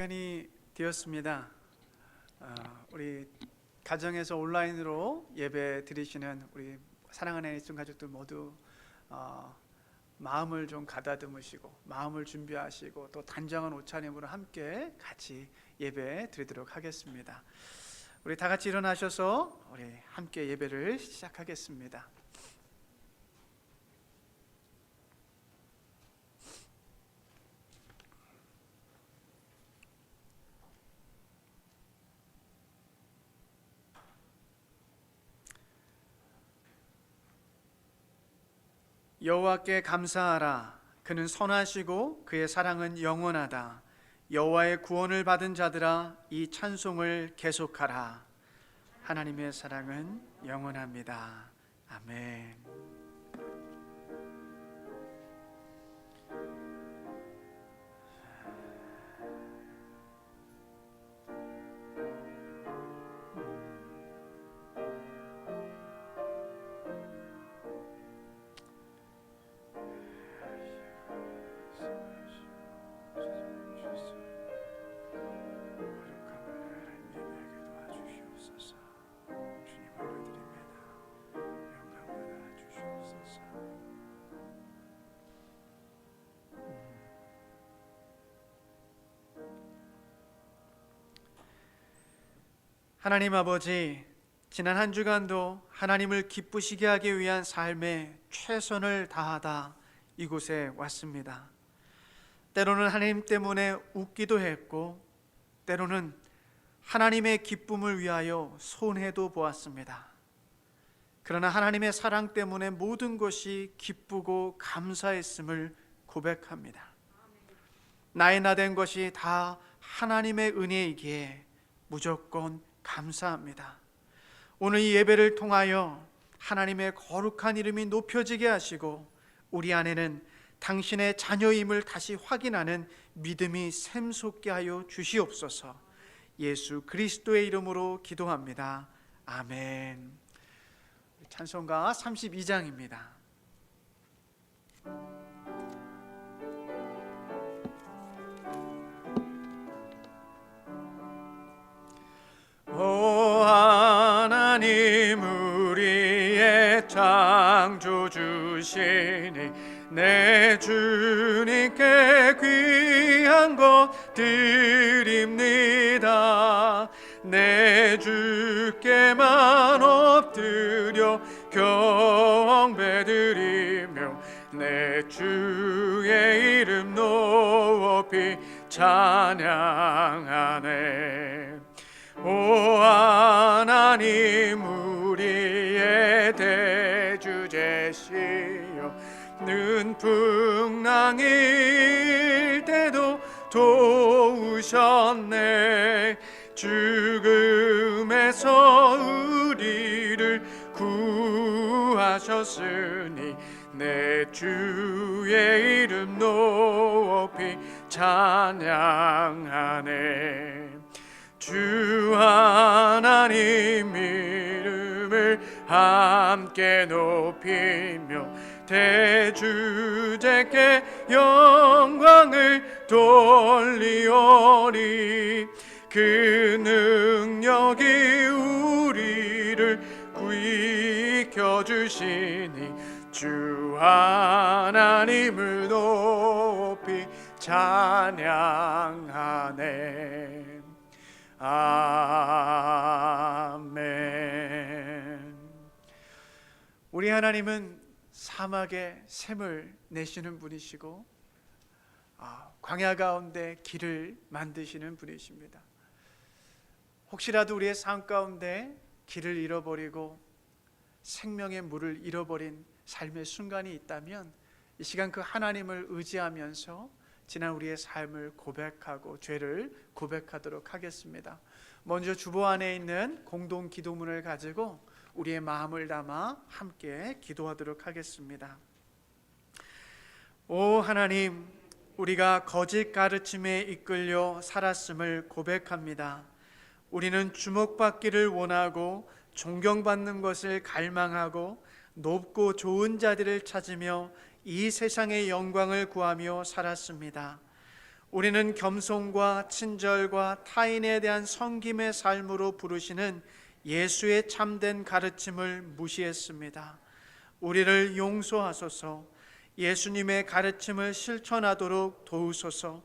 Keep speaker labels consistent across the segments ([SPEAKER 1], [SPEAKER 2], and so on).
[SPEAKER 1] 시간이 되었습니다. 우리 가정에서 온라인으로 예배 드리시는 우리 사랑하는 애니송 가족들 모두 마음을 좀 가다듬으시고 마음을 준비하시고 또 단정한 옷차림으로 함께 같이 예배 드리도록 하겠습니다. 우리 다 같이 일어나셔서 우리 함께 예배를 시작하겠습니다. 여호와께 감사하라. 그는 선하시고 그의 사랑은 영원하다. 여호와의 구원을 받은 자들아, 이 찬송을 계속하라. 하나님의 사랑은 영원합니다. 아멘. 하나님 아버지, 지난 한 주간도 하나님을 기쁘시게 하기 위한 삶에 최선을 다하다 이곳에 왔습니다. 때로는 하나님 때문에 웃기도 했고 때로는 하나님의 기쁨을 위하여 손해도 보았습니다. 그러나 하나님의 사랑 때문에 모든 것이 기쁘고 감사했음을 고백합니다. 나의 나된 것이 다 하나님의 은혜이기에 무조건 감사합니다. 오늘 이 예배를 통하여 하나님의 거룩한 이름이 높여지게 하시고 우리 안에는 당신의 자녀임을 다시 확인하는 믿음이 샘솟게 하여 주시옵소서. 예수 그리스도의 이름으로 기도합니다. 아멘. 찬송가 32장입니다. 오 하나님, 우리의 창조주시니 내 주님께 귀한 것 드립니다. 내 주께만 엎드려 경배드리며 내 주의 이름 높이 찬양하네. 오 하나님, 우리의 대주제시여 눈풍랑일 때도 도우셨네. 죽음에서 우리를 구하셨으니 내 주의 이름 높이 찬양하네. 주 하나님 이름을 함께 높이며 대주제께 영광을 돌리오리. 그 능력이 우리를 구이켜 주시니 주 하나님을 높이 찬양하네. 아멘. 우리 하나님은 사막에 샘을 내시는 분이시고 광야 가운데 길을 만드시는 분이십니다. 혹시라도 우리의 삶 가운데 길을 잃어버리고 생명의 물을 잃어버린 삶의 순간이 있다면 이 시간 그 하나님을 의지하면서 지난 우리의 삶을 고백하고 죄를 고백하도록 하겠습니다. 먼저 주보 안에 있는 공동 기도문을 가지고 우리의 마음을 담아 함께 기도하도록 하겠습니다. 오 하나님, 우리가 거짓 가르침에 이끌려 살았음을 고백합니다. 우리는 주목받기를 원하고 존경받는 것을 갈망하고 높고 좋은 자들을 찾으며 이 세상의 영광을 구하며 살았습니다. 우리는 겸손과 친절과 타인에 대한 섬김의 삶으로 부르시는 예수의 참된 가르침을 무시했습니다. 우리를 용서하소서, 예수님의 가르침을 실천하도록 도우소서.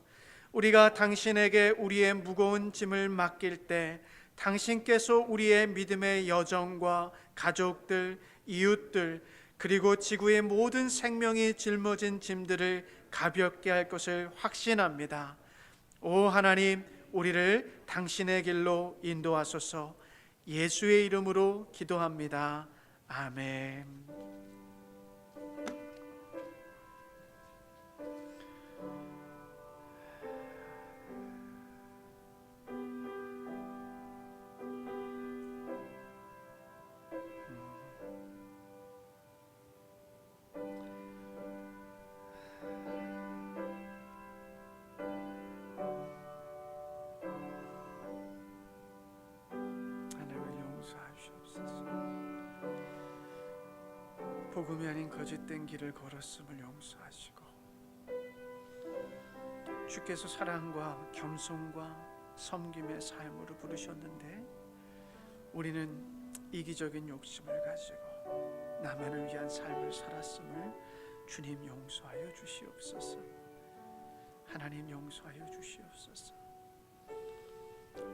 [SPEAKER 1] 우리가 당신에게 우리의 무거운 짐을 맡길 때 당신께서 우리의 믿음의 여정과 가족들, 이웃들, 그리고 지구의 모든 생명이 짊어진 짐들을 가볍게 할 것을 확신합니다. 오 하나님, 우리를 당신의 길로 인도하소서. 예수의 이름으로 기도합니다. 아멘. 복음이 아닌 거짓된 길을 걸었음을 용서하시고, 주께서 사랑과 겸손과 섬김의 삶으로 부르셨는데 우리는 이기적인 욕심을 가지고 나만을 위한 삶을 살았음을 주님 용서하여 주시옵소서. 하나님 용서하여 주시옵소서.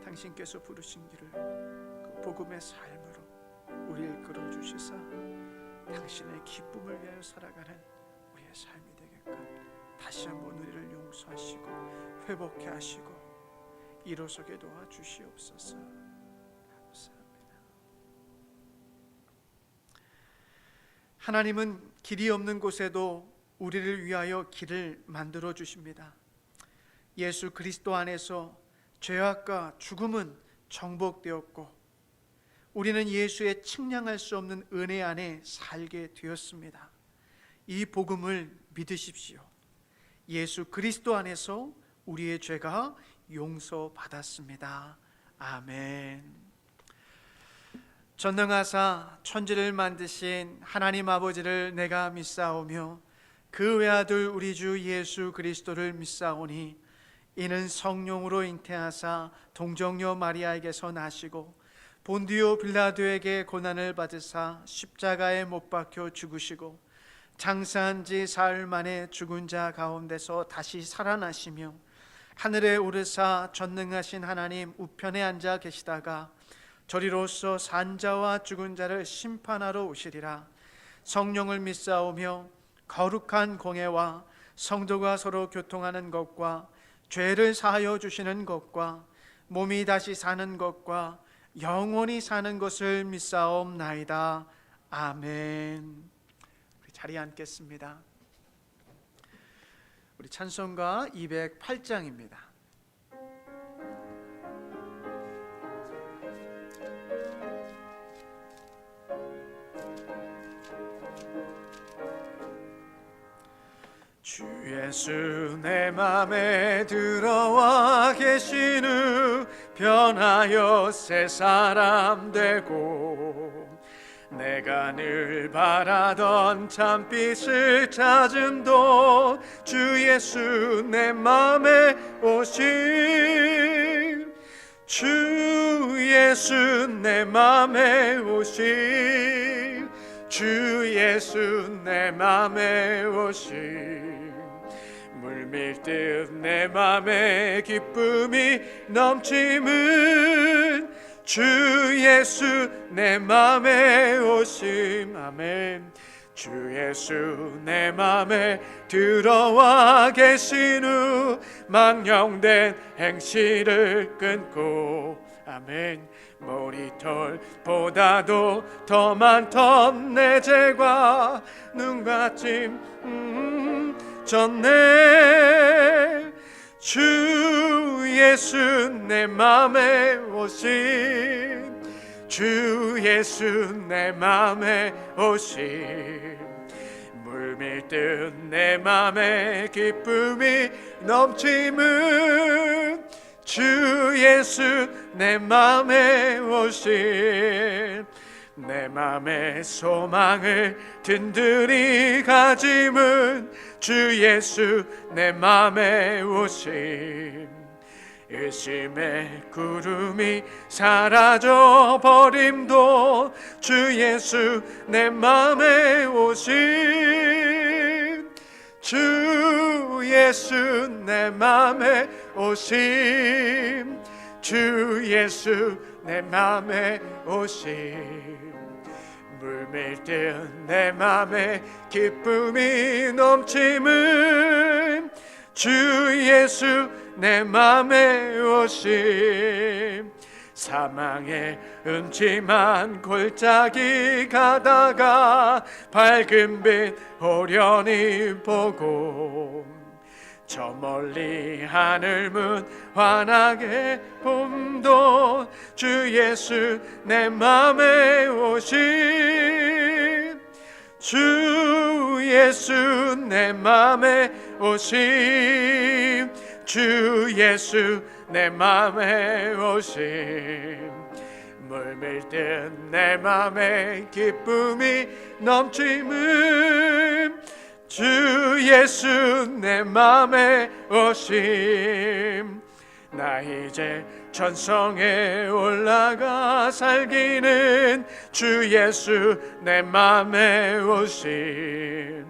[SPEAKER 1] 당신께서 부르신 길을 그 복음의 삶으로 우리를 이끌어 주시사 당신의 기쁨을 위하여 살아가는 우리의 삶이 되게끔 다시 한번 우리를 용서하시고 회복케 하시고 일어서게 도와주시옵소서. 감사합니다. 하나님은 길이 없는 곳에도 우리를 위하여 길을 만들어 주십니다. 예수 그리스도 안에서 죄악과 죽음은 정복되었고 우리는 예수의 측량할 수 없는 은혜 안에 살게 되었습니다. 이 복음을 믿으십시오. 예수 그리스도 안에서 우리의 죄가 용서받았습니다. 아멘. 전능하사 천지를 만드신 하나님 아버지를 내가 믿사오며 그 외아들 우리 주 예수 그리스도를 믿사오니 이는 성령으로 잉태하사 동정녀 마리아에게서 나시고 본디오 빌라도에게 고난을 받으사 십자가에 못 박혀 죽으시고 장사한 지 사흘 만에 죽은 자 가운데서 다시 살아나시며 하늘에 오르사 전능하신 하나님 우편에 앉아 계시다가 저리로서 산 자와 죽은 자를 심판하러 오시리라. 성령을 믿사오며 거룩한 공회와 성도가 서로 교통하는 것과 죄를 사하여 주시는 것과 몸이 다시 사는 것과 영원히 사는 것을 믿사옵나이다. 아멘. 우리 자리에 앉겠습니다. 우리 찬송가 208장입니다. 주 예수 내 맘에 들어와 계신 후 변하여 새 사람 되고 내가 늘 바라던 참빛을 찾음도 주 예수 내 맘에 오신 주 예수 내 맘에 오신 주 예수 내 맘에 오신 물밀듯 내 맘에 기쁨이 넘침은 주 예수 내 맘에 오심. 아멘. 주 예수 내 맘에 들어와 계신 후 망령된 행실을 끊고 아멘. 머리털보다도 더 많던 내 죄가 눈같이 졌네. 주 예수 내 맘에 오신 주 예수 내 맘에 오신 물밀듯 내 맘에 기쁨이 넘침은 주 예수 내 맘에 오신 내 맘의 소망을 든든히 가짐은 주 예수 내 맘에 오심. 의심의 구름이 사라져 버림도 주 예수 내 맘에 오심. 주 예수 내 맘에 오심. 주 예수 내 맘에 오심. 물밀듯 내 맘에 기쁨이 넘침은 주 예수 내 맘에 오심. 사망의 음침한 골짜기 가다가 밝은 빛 호련히 보고 저 멀리 하늘 문 환하게 봄도 주 예수 내 맘에 오심. 주 예수 내 맘에 오심. 주 예수 내 맘에 오심. 물밀듯 내 맘에 기쁨이 넘침은 주 예수 내 맘에 오심. 나 이제 천성에 올라가 살기는 주 예수 내 맘에 오심.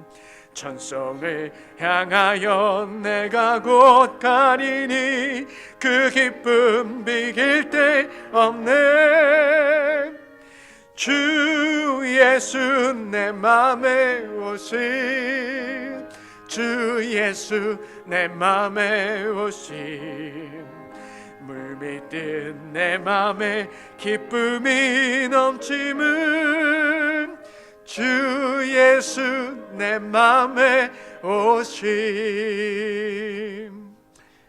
[SPEAKER 1] 천성을 향하여 내가 곧 가리니 그 기쁨 비길 데 없네. 주 예수 내 맘에 오심. 주 예수 내 맘에 오심. 물밀듯 내 맘에 기쁨이 넘침은 주 예수 내 맘에 오심.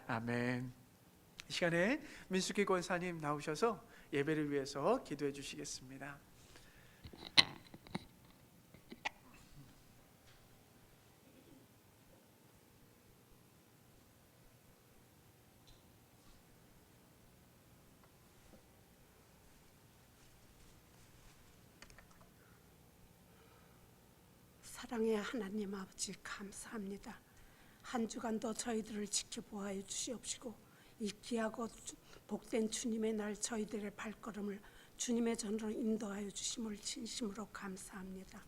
[SPEAKER 1] 아멘. 이 시간에 민숙희 권사님 나오셔서 예배를 위해서 기도해 주시겠습니다.
[SPEAKER 2] 사랑의 하나님 아버지 감사합니다. 한 주간도 저희들을 지켜보아 주시옵시고 이 귀하고 복된 주님의 날 저희들의 발걸음을 주님의 전으로 인도하여 주심을 진심으로 감사합니다.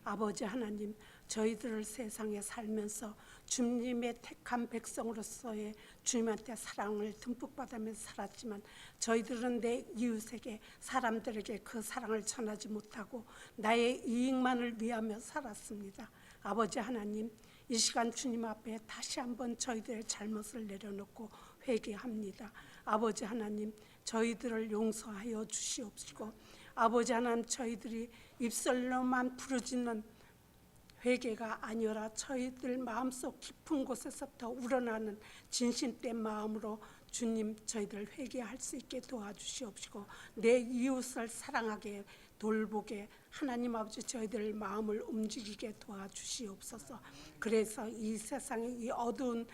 [SPEAKER 2] 아버지 하나님, 저희들을 세상에 살면서 주님의 택한 백성으로서의 주님한테 사랑을 듬뿍 받으면서 살았지만 저희들은 내 이웃에게 사람들에게 그 사랑을 전하지 못하고 나의 이익만을 위하며 살았습니다. 아버지 하나님, 이 시간 주님 앞에 다시 한번 저희들의 잘못을 내려놓고 회개합니다. 아버지 하나님, 저희들을 용서하여 주시옵시고 아버지 하나님, 저희들이 입술로만 부르짖는 회개가 아니라 저희들 마음속 깊은 곳에서부터 우러나는 진심된 마음으로 주님 저희들 회개할 수 있게 도와주시옵시고 내 이웃을 사랑하게 돌보게 하나님 아버지 저희들 마음을 움직이게 도와주시옵소서. 그래서 이 세상의 이 어두운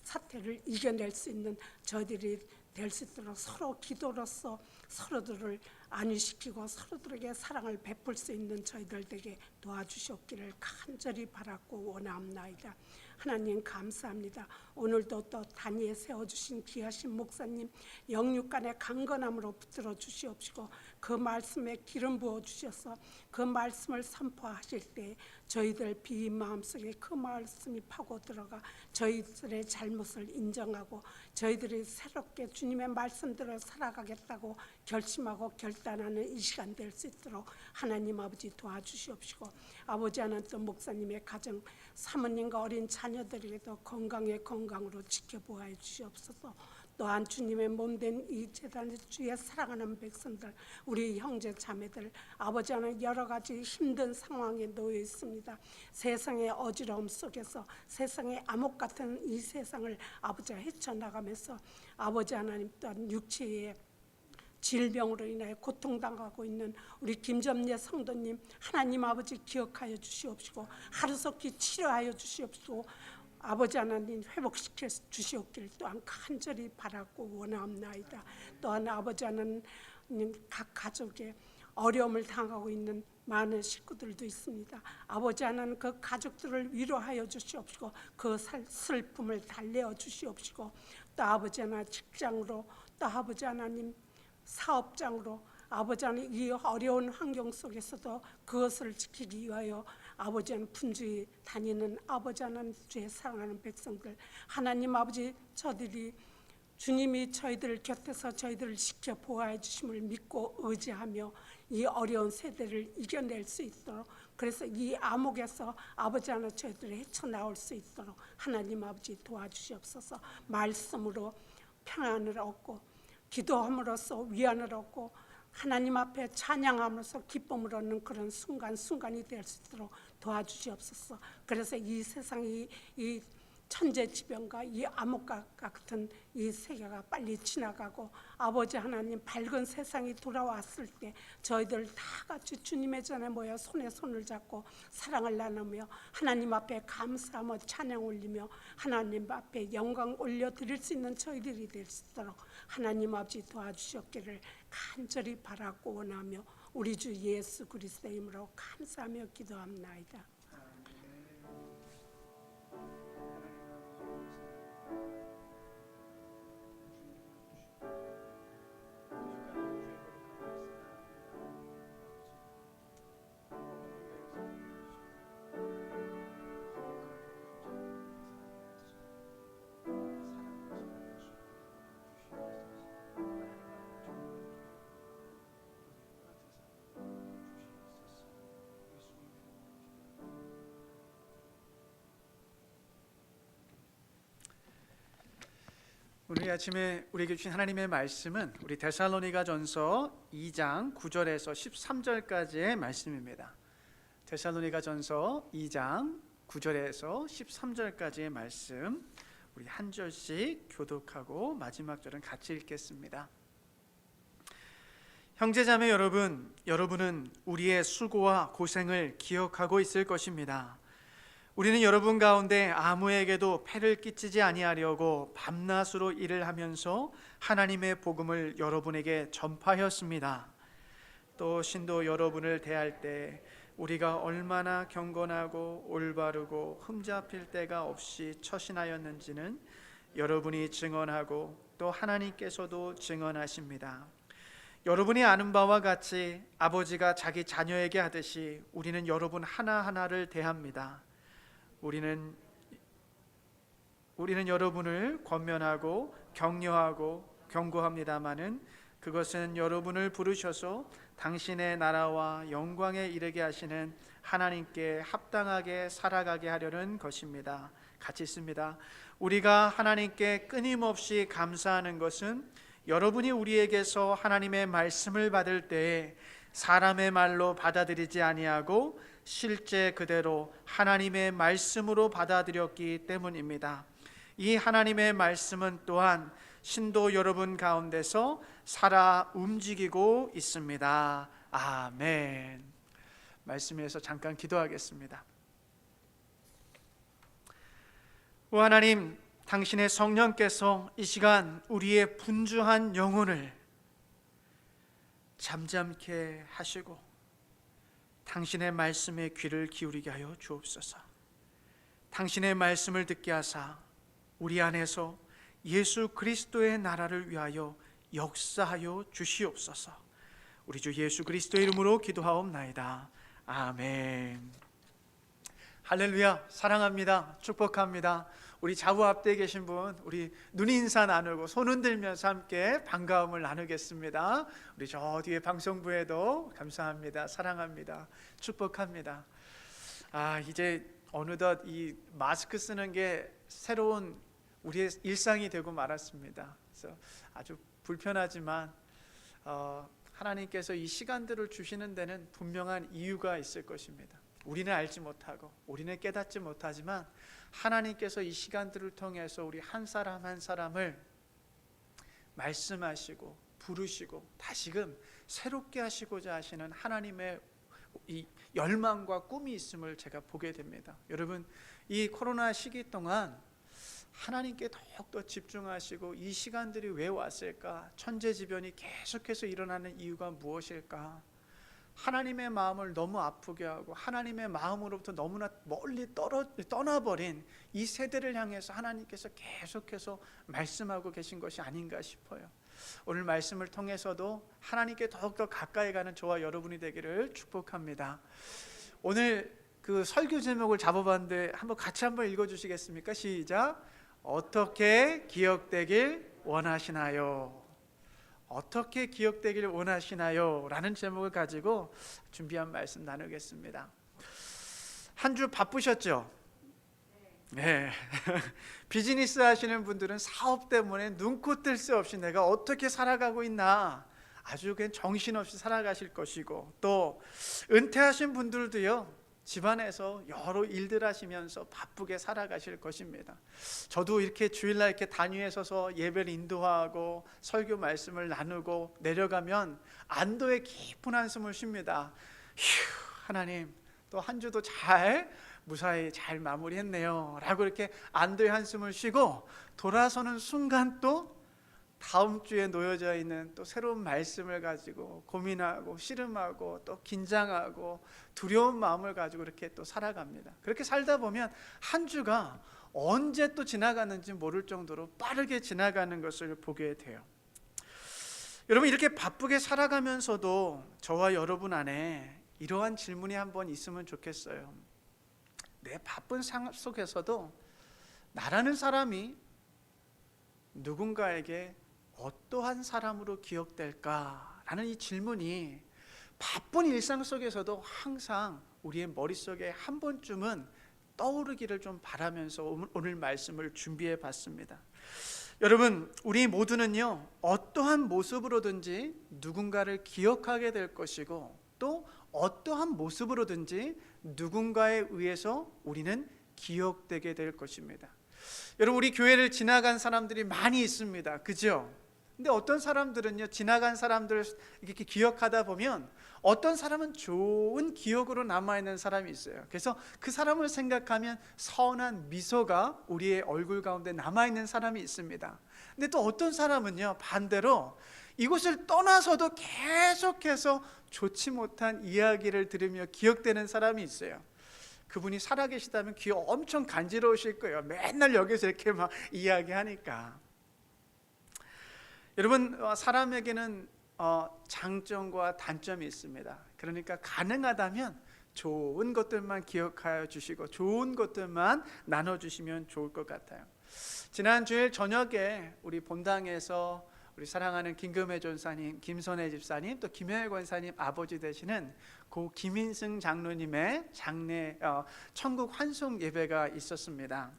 [SPEAKER 2] 사태를 이겨낼 수 있는 저희들이 될 수 있도록 서로 기도로서 서로들을 안위시키고 서로들에게 사랑을 베풀 수 있는 저희들 되게 도와주시옵기를 간절히 바랐고 원하옵나이다. 하나님 감사합니다. 오늘도 또 단위에 세워주신 귀하신 목사님 영육간의 강건함으로 붙들어 주시옵시고 그 말씀에 기름 부어 주셔서 그 말씀을 선포하실 때 저희들 비인 마음속에 그 말씀이 파고 들어가 저희들의 잘못을 인정하고 저희들이 새롭게 주님의 말씀대로 살아가겠다고 결심하고 결단하는 이 시간 될 수 있도록 하나님 아버지 도와주시옵시고 아버지 하나님 또 목사님의 가정 사모님과 어린 자녀들에게도 건강으로 지켜보아 주시옵소서. 또한 주님의 몸된 이 제단의 주의 사랑하는 백성들 우리 형제 자매들 아버지 하나님 여러 가지 힘든 상황에 놓여 있습니다. 세상의 어지러움 속에서 세상의 암흑 같은 이 세상을 아버지가 헤쳐나가면서 아버지 하나님 또한 육체의 질병으로 인하여 고통당하고 있는 우리 김점례 성도님 하나님 아버지 기억하여 주시옵시고 하루속히 치료하여 주시옵시고 아버지 하나님 회복시켜 주시옵기를 또한 간절히 바라고 원하옵나이다. 또한 아버지 하나님 각 가족의 어려움을 당하고 있는 많은 식구들도 있습니다. 아버지 하나님 그 가족들을 위로하여 주시옵시고 그 슬픔을 달래어 주시옵시고 또 아버지 하나 직장으로 또 아버지 하나님 사업장으로 아버지 하나님 이 어려운 환경 속에서도 그것을 지키기 위하여 아버지 하나님 분주히 다니는 아버지 하나님 주의 사랑하는 백성들 하나님 아버지 저들이 주님이 저희들 곁에서 저희들을 지켜 보호해 주심을 믿고 의지하며 이 어려운 세대를 이겨낼 수 있도록 그래서 이 암흑에서 아버지 하나 저희들을 헤쳐나올 수 있도록 하나님 아버지 도와주시옵소서. 말씀으로 평안을 얻고 기도함으로써 위안을 얻고 하나님 앞에 찬양함으로써 기쁨을 얻는 그런 순간순간이 될 수 있도록 도와주시옵소서. 그래서 이 세상이 이 천재지변과 이 암흑과 같은 이 세계가 빨리 지나가고 아버지 하나님 밝은 세상이 돌아왔을 때 저희들 다 같이 주님의 전에 모여 손에 손을 잡고 사랑을 나누며 하나님 앞에 감사하며 찬양 올리며 하나님 앞에 영광 올려드릴 수 있는 저희들이 될 수 있도록 하나님 아버지 도와주셨기를 간절히 바라고 원하며 우리 주 예수 그리스도의 이름으로 감사하며 기도합나이다.
[SPEAKER 1] 오늘 아침에 우리에게 주신 하나님의 말씀은 우리 데살로니가전서 2장 9절에서 13절까지의 말씀입니다. 데살로니가전서 2장 9절에서 13절까지의 말씀 우리 한 절씩 교독하고 마지막 절은 같이 읽겠습니다. 형제자매 여러분, 여러분은 우리의 수고와 고생을 기억하고 있을 것입니다. 우리는 여러분 가운데 아무에게도 폐를 끼치지 아니하려고 밤낮으로 일을 하면서 하나님의 복음을 여러분에게 전파하였습니다. 또 신도 여러분을 대할 때 우리가 얼마나 경건하고 올바르고 흠잡힐 데가 없이 처신하였는지는 여러분이 증언하고 또 하나님께서도 증언하십니다. 여러분이 아는 바와 같이 아버지가 자기 자녀에게 하듯이 우리는 여러분 하나하나를 대합니다. 우리는 여러분을 권면하고 격려하고 경고합니다마는 그것은 여러분을 부르셔서 당신의 나라와 영광에 이르게 하시는 하나님께 합당하게 살아가게 하려는 것입니다. 같이 있습니다. 우리가 하나님께 끊임없이 감사하는 것은 여러분이 우리에게서 하나님의 말씀을 받을 때에 사람의 말로 받아들이지 아니하고 실제 그대로 하나님의 말씀으로 받아들였기 때문입니다. 이 하나님의 말씀은 또한 신도 여러분 가운데서 살아 움직이고 있습니다. 아멘. 말씀에서 잠깐 기도하겠습니다. 오 하나님, 당신의 성령께서 이 시간 우리의 분주한 영혼을 잠잠케 하시고 당신의 말씀에 귀를 기울이게 하여 주옵소서. 당신의 말씀을 듣게 하사 우리 안에서 예수 그리스도의 나라를 위하여 역사하여 주시옵소서. 우리 주 예수 그리스도의 이름으로 기도하옵나이다. 아멘. 할렐루야. 사랑합니다. 축복합니다. 우리 좌우 앞에 계신 분, 우리 눈인사 나누고 손 흔들면서 함께 반가움을 나누겠습니다. 우리 저 뒤에 방송부에도 감사합니다. 사랑합니다. 축복합니다. 이제 어느덧 이 마스크 쓰는 게 새로운 우리의 일상이 되고 말았습니다. 그래서 아주 불편하지만 하나님께서 이 시간들을 주시는 데는 분명한 이유가 있을 것입니다. 우리는 알지 못하고 우리는 깨닫지 못하지만 하나님께서 이 시간들을 통해서 우리 한 사람 한 사람을 말씀하시고 부르시고 다시금 새롭게 하시고자 하시는 하나님의 이 열망과 꿈이 있음을 제가 보게 됩니다. 여러분, 이 코로나 시기 동안 하나님께 더욱더 집중하시고 이 시간들이 왜 왔을까? 천재지변이 계속해서 일어나는 이유가 무엇일까? 하나님의 마음을 너무 아프게 하고 하나님의 마음으로부터 너무나 멀리 떠나버린 이 세대를 향해서 하나님께서 계속해서 말씀하고 계신 것이 아닌가 싶어요. 오늘 말씀을 통해서도 하나님께 더욱더 가까이 가는 저와 여러분이 되기를 축복합니다. 오늘 그 설교 제목을 잡아봤는데 같이 한번 읽어주시겠습니까? 시작. 어떻게 기억되길 원하시나요? 어떻게 기억되길 원하시나요? 라는 제목을 가지고 준비한 말씀 나누겠습니다. 한 주 바쁘셨죠? 네. 비즈니스 하시는 분들은 사업 때문에 눈코 뜰 새 없이 내가 어떻게 살아가고 있나 아주 그냥 정신없이 살아가실 것이고, 또 은퇴하신 분들도요, 집안에서 여러 일들 하시면서 바쁘게 살아가실 것입니다. 저도 이렇게 주일날 이렇게 단위에 서서 예배를 인도하고 설교 말씀을 나누고 내려가면 안도의 깊은 한숨을 쉽니다. 휴, 하나님 또 한 주도 무사히 잘 마무리했네요 라고 이렇게 안도의 한숨을 쉬고 돌아서는 순간 또 다음 주에 놓여져 있는 또 새로운 말씀을 가지고 고민하고 씨름하고 또 긴장하고 두려운 마음을 가지고 이렇게 또 살아갑니다. 그렇게 살다 보면 한 주가 언제 또 지나가는지 모를 정도로 빠르게 지나가는 것을 보게 돼요. 여러분, 이렇게 바쁘게 살아가면서도 저와 여러분 안에 이러한 질문이 한번 있으면 좋겠어요. 내 바쁜 상황 속에서도 나라는 사람이 누군가에게 어떠한 사람으로 기억될까라는 이 질문이 바쁜 일상 속에서도 항상 우리의 머릿속에 한 번쯤은 떠오르기를 좀 바라면서 오늘 말씀을 준비해 봤습니다. 여러분, 우리 모두는요, 어떠한 모습으로든지 누군가를 기억하게 될 것이고, 또 어떠한 모습으로든지 누군가에 의해서 우리는 기억되게 될 것입니다. 여러분, 우리 교회를 지나간 사람들이 많이 있습니다. 그죠? 근데 어떤 사람들은요, 지나간 사람들을 이렇게 기억하다 보면 어떤 사람은 좋은 기억으로 남아있는 사람이 있어요. 그래서 그 사람을 생각하면 선한 미소가 우리의 얼굴 가운데 남아있는 사람이 있습니다. 근데 또 어떤 사람은요, 반대로 이곳을 떠나서도 계속해서 좋지 못한 이야기를 들으며 기억되는 사람이 있어요. 그분이 살아계시다면 귀에 엄청 간지러우실 거예요. 맨날 여기서 이렇게 막 이야기하니까. 여러분, 사람에게는 장점과 단점이 있습니다. 그러니까 가능하다면 좋은 것들만 기억하여 주시고 좋은 것들만 나눠주시면 좋을 것 같아요. 지난 주일 저녁에 우리 본당에서 우리 사랑하는 김금혜 전사님, 김선혜 집사님, 또 김혜일 권사님 아버지 되시는 고 김인승 장로님의 장례 천국 환송 예배가 있었습니다.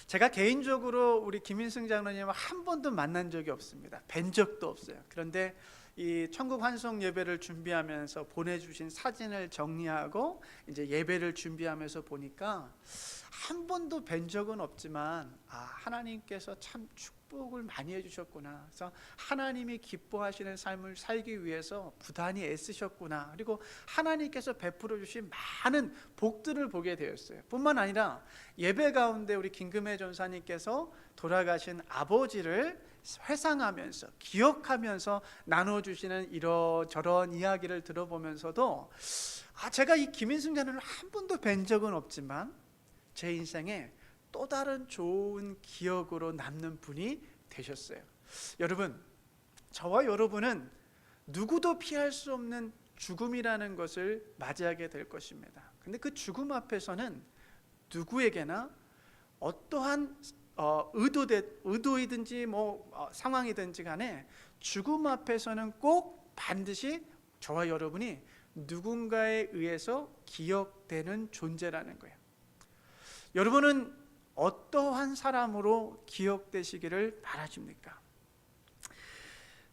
[SPEAKER 1] 제가 개인적으로 우리 김인승 장로님을 한 번도 만난 적이 없습니다. 뵌 적도 없어요. 그런데 이 천국 환송 예배를 준비하면서 보내주신 사진을 정리하고 이제 예배를 준비하면서 보니까 한 번도 뵌 적은 없지만 하나님께서 참 축복을 많이 해주셨구나. 그래서 하나님이 기뻐하시는 삶을 살기 위해서 부단히 애쓰셨구나. 그리고 하나님께서 베풀어 주신 많은 복들을 보게 되었어요. 뿐만 아니라 예배 가운데 우리 김금혜 전사님께서 돌아가신 아버지를 회상하면서 기억하면서 나눠주시는 이러저런 이야기를 들어보면서도 제가 이 김인승 장로를 한 번도 뵌 적은 없지만 제 인생에 또 다른 좋은 기억으로 남는 분이 되셨어요. 여러분, 저와 여러분은 누구도 피할 수 없는 죽음이라는 것을 맞이하게 될 것입니다. 근데 그 죽음 앞에서는 누구에게나 어떠한 의도이든지 상황이든지 간에 죽음 앞에서는 꼭 반드시 저와 여러분이 누군가에 의해서 기억되는 존재라는 거예요. 여러분은 어떠한 사람으로 기억되시기를 바라십니까?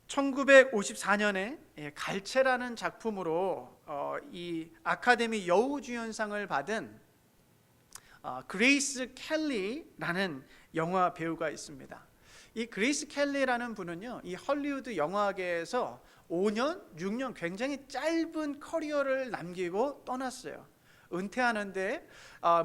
[SPEAKER 1] 1954년에 갈채라는 작품으로 이 아카데미 여우주연상을 받은 그레이스 켈리라는 영화 배우가 있습니다. 이 그레이스 켈리라는 분은요, 이 헐리우드 영화계에서 5년, 6년 굉장히 짧은 커리어를 남기고 떠났어요. 은퇴하는데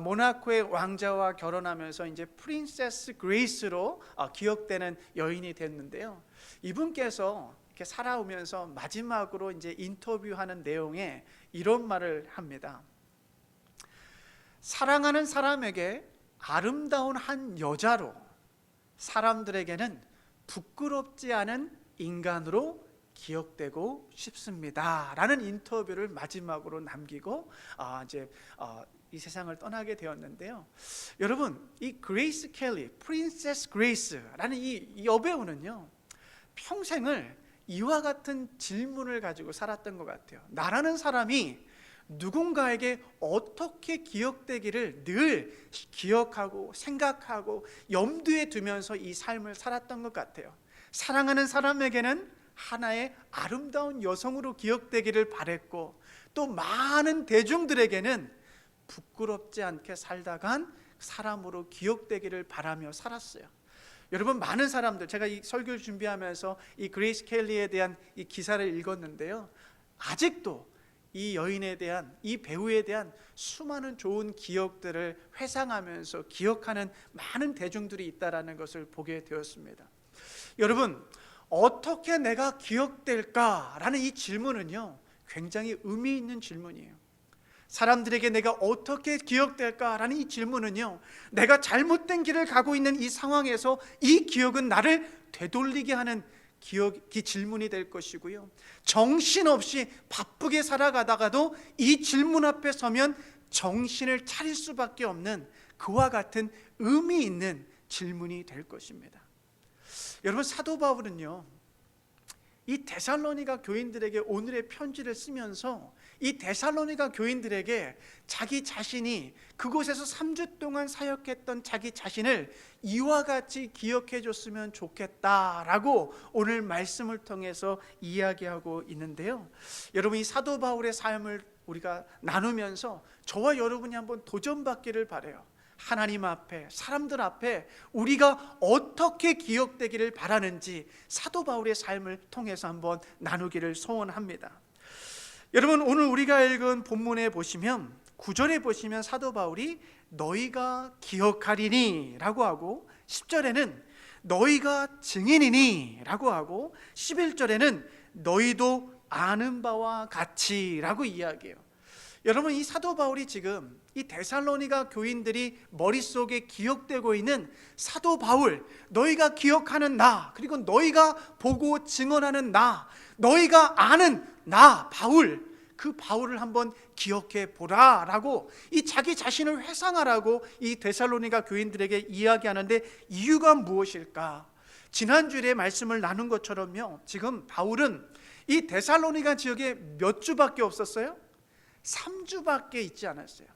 [SPEAKER 1] 모나코의 왕자와 결혼하면서 이제 프린세스 그레이스로 기억되는 여인이 됐는데요. 이분께서 이렇게 살아오면서 마지막으로 이제 인터뷰하는 내용에 이런 말을 합니다. 사랑하는 사람에게 아름다운 한 여자로, 사람들에게는 부끄럽지 않은 인간으로 기억되고 싶습니다 라는 인터뷰를 마지막으로 남기고 이 세상을 떠나게 되었는데요. 여러분, 이 그레이스 켈리, 프린세스 그레이스라는 이 여배우는요, 평생을 이와 같은 질문을 가지고 살았던 것 같아요. 나라는 사람이 누군가에게 어떻게 기억되기를 늘 기억하고 생각하고 염두에 두면서 이 삶을 살았던 것 같아요. 사랑하는 사람에게는 하나의 아름다운 여성으로 기억되기를 바랬고, 또 많은 대중들에게는 부끄럽지 않게 살다간 사람으로 기억되기를 바라며 살았어요. 여러분, 많은 사람들, 제가 이 설교를 준비하면서 이 그레이스 켈리에 대한 이 기사를 읽었는데요, 아직도 이 여인에 대한, 이 배우에 대한 수많은 좋은 기억들을 회상하면서 기억하는 많은 대중들이 있다라는 것을 보게 되었습니다. 여러분, 어떻게 내가 기억될까라는 이 질문은요, 굉장히 의미 있는 질문이에요. 사람들에게 내가 어떻게 기억될까라는 이 질문은요, 내가 잘못된 길을 가고 있는 이 상황에서 이 기억은 나를 되돌리게 하는 이 질문이 될 것이고요, 정신없이 바쁘게 살아가다가도 이 질문 앞에 서면 정신을 차릴 수밖에 없는 그와 같은 의미 있는 질문이 될 것입니다. 여러분, 사도 바울은요, 이 데살로니가 교인들에게 오늘의 편지를 쓰면서 이 데살로니가 교인들에게 자기 자신이 그곳에서 3주 동안 사역했던 자기 자신을 이와 같이 기억해 줬으면 좋겠다라고 오늘 말씀을 통해서 이야기하고 있는데요. 여러분, 이 사도 바울의 삶을 우리가 나누면서 저와 여러분이 한번 도전받기를 바라요. 하나님 앞에, 사람들 앞에 우리가 어떻게 기억되기를 바라는지 사도 바울의 삶을 통해서 한번 나누기를 소원합니다. 여러분, 오늘 우리가 읽은 본문에 보시면 9절에 보시면 사도 바울이 너희가 기억하리니 라고 하고, 10절에는 너희가 증인이니 라고 하고, 11절에는 너희도 아는 바와 같이 라고 이야기해요. 여러분, 이 사도 바울이 지금 이 데살로니가 교인들이 머릿속에 기억되고 있는 사도 바울, 너희가 기억하는 나, 그리고 너희가 보고 증언하는 나, 너희가 아는 나 바울, 그 바울을 한번 기억해 보라 라고 이 자기 자신을 회상하라고 이 데살로니가 교인들에게 이야기하는데, 이유가 무엇일까? 지난주에 말씀을 나눈 것처럼요, 지금 바울은 이 데살로니가 지역에 몇 주밖에 없었어요? 3주밖에 있지 않았어요.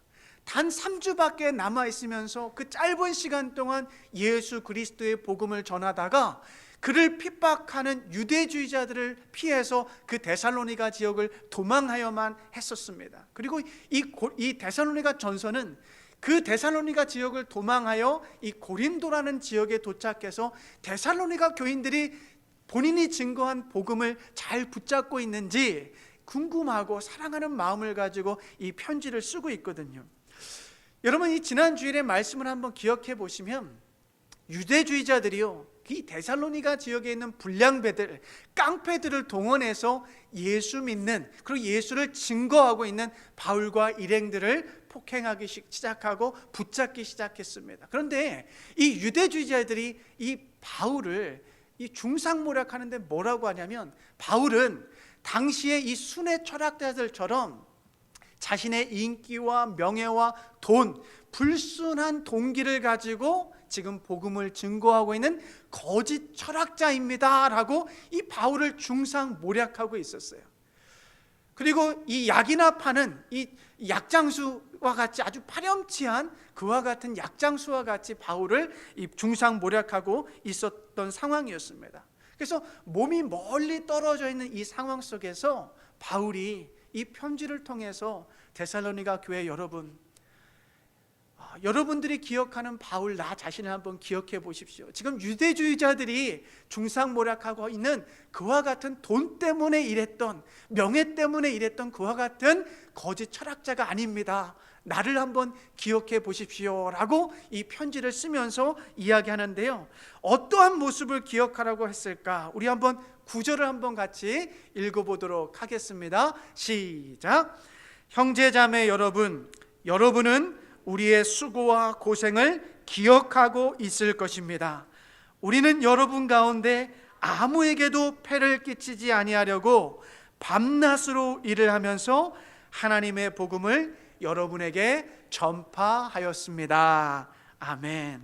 [SPEAKER 1] 단 3주밖에 남아있으면서 그 짧은 시간 동안 예수 그리스도의 복음을 전하다가 그를 핍박하는 유대주의자들을 피해서 그 데살로니가 지역을 도망하여만 했었습니다. 그리고 이 데살로니가 전서는 그 데살로니가 지역을 도망하여 이 고린도라는 지역에 도착해서 데살로니가 교인들이 본인이 증거한 복음을 잘 붙잡고 있는지 궁금하고 사랑하는 마음을 가지고 이 편지를 쓰고 있거든요. 여러분, 이 지난 주일의 말씀을 한번 기억해 보시면 유대주의자들이요, 이 데살로니가 지역에 있는 불량배들, 깡패들을 동원해서 예수 믿는, 그리고 예수를 증거하고 있는 바울과 일행들을 폭행하기 시작하고 붙잡기 시작했습니다. 그런데 이 유대주의자들이 이 바울을 이 중상모략하는데 뭐라고 하냐면, 바울은 당시에 이 순회 철학자들처럼 자신의 인기와 명예와 돈, 불순한 동기를 가지고 지금 복음을 증거하고 있는 거짓 철학자입니다 라고 이 바울을 중상모략하고 있었어요. 그리고 이 약이나 파는 이 약장수와 같이 아주 파렴치한 그와 같은 약장수와 같이 바울을 이 중상모략하고 있었던 상황이었습니다. 그래서 몸이 멀리 떨어져 있는 이 상황 속에서 바울이 이 편지를 통해서 데살로니가 교회 여러분, 여러분들이 기억하는 바울 나 자신을 한번 기억해 보십시오. 지금 유대주의자들이 중상모략하고 있는 그와 같은 돈 때문에 일했던, 명예 때문에 일했던 그와 같은 거짓 철학자가 아닙니다 나를 한번 기억해 보십시오 라고 이 편지를 쓰면서 이야기하는데요, 어떠한 모습을 기억하라고 했을까? 우리 한번 구절을 한번 같이 읽어보도록 하겠습니다. 시작. 형제자매 여러분, 여러분은 우리의 수고와 고생을 기억하고 있을 것입니다. 우리는 여러분 가운데 아무에게도 폐를 끼치지 아니하려고 밤낮으로 일을 하면서 하나님의 복음을 여러분에게 전파하였습니다. 아멘.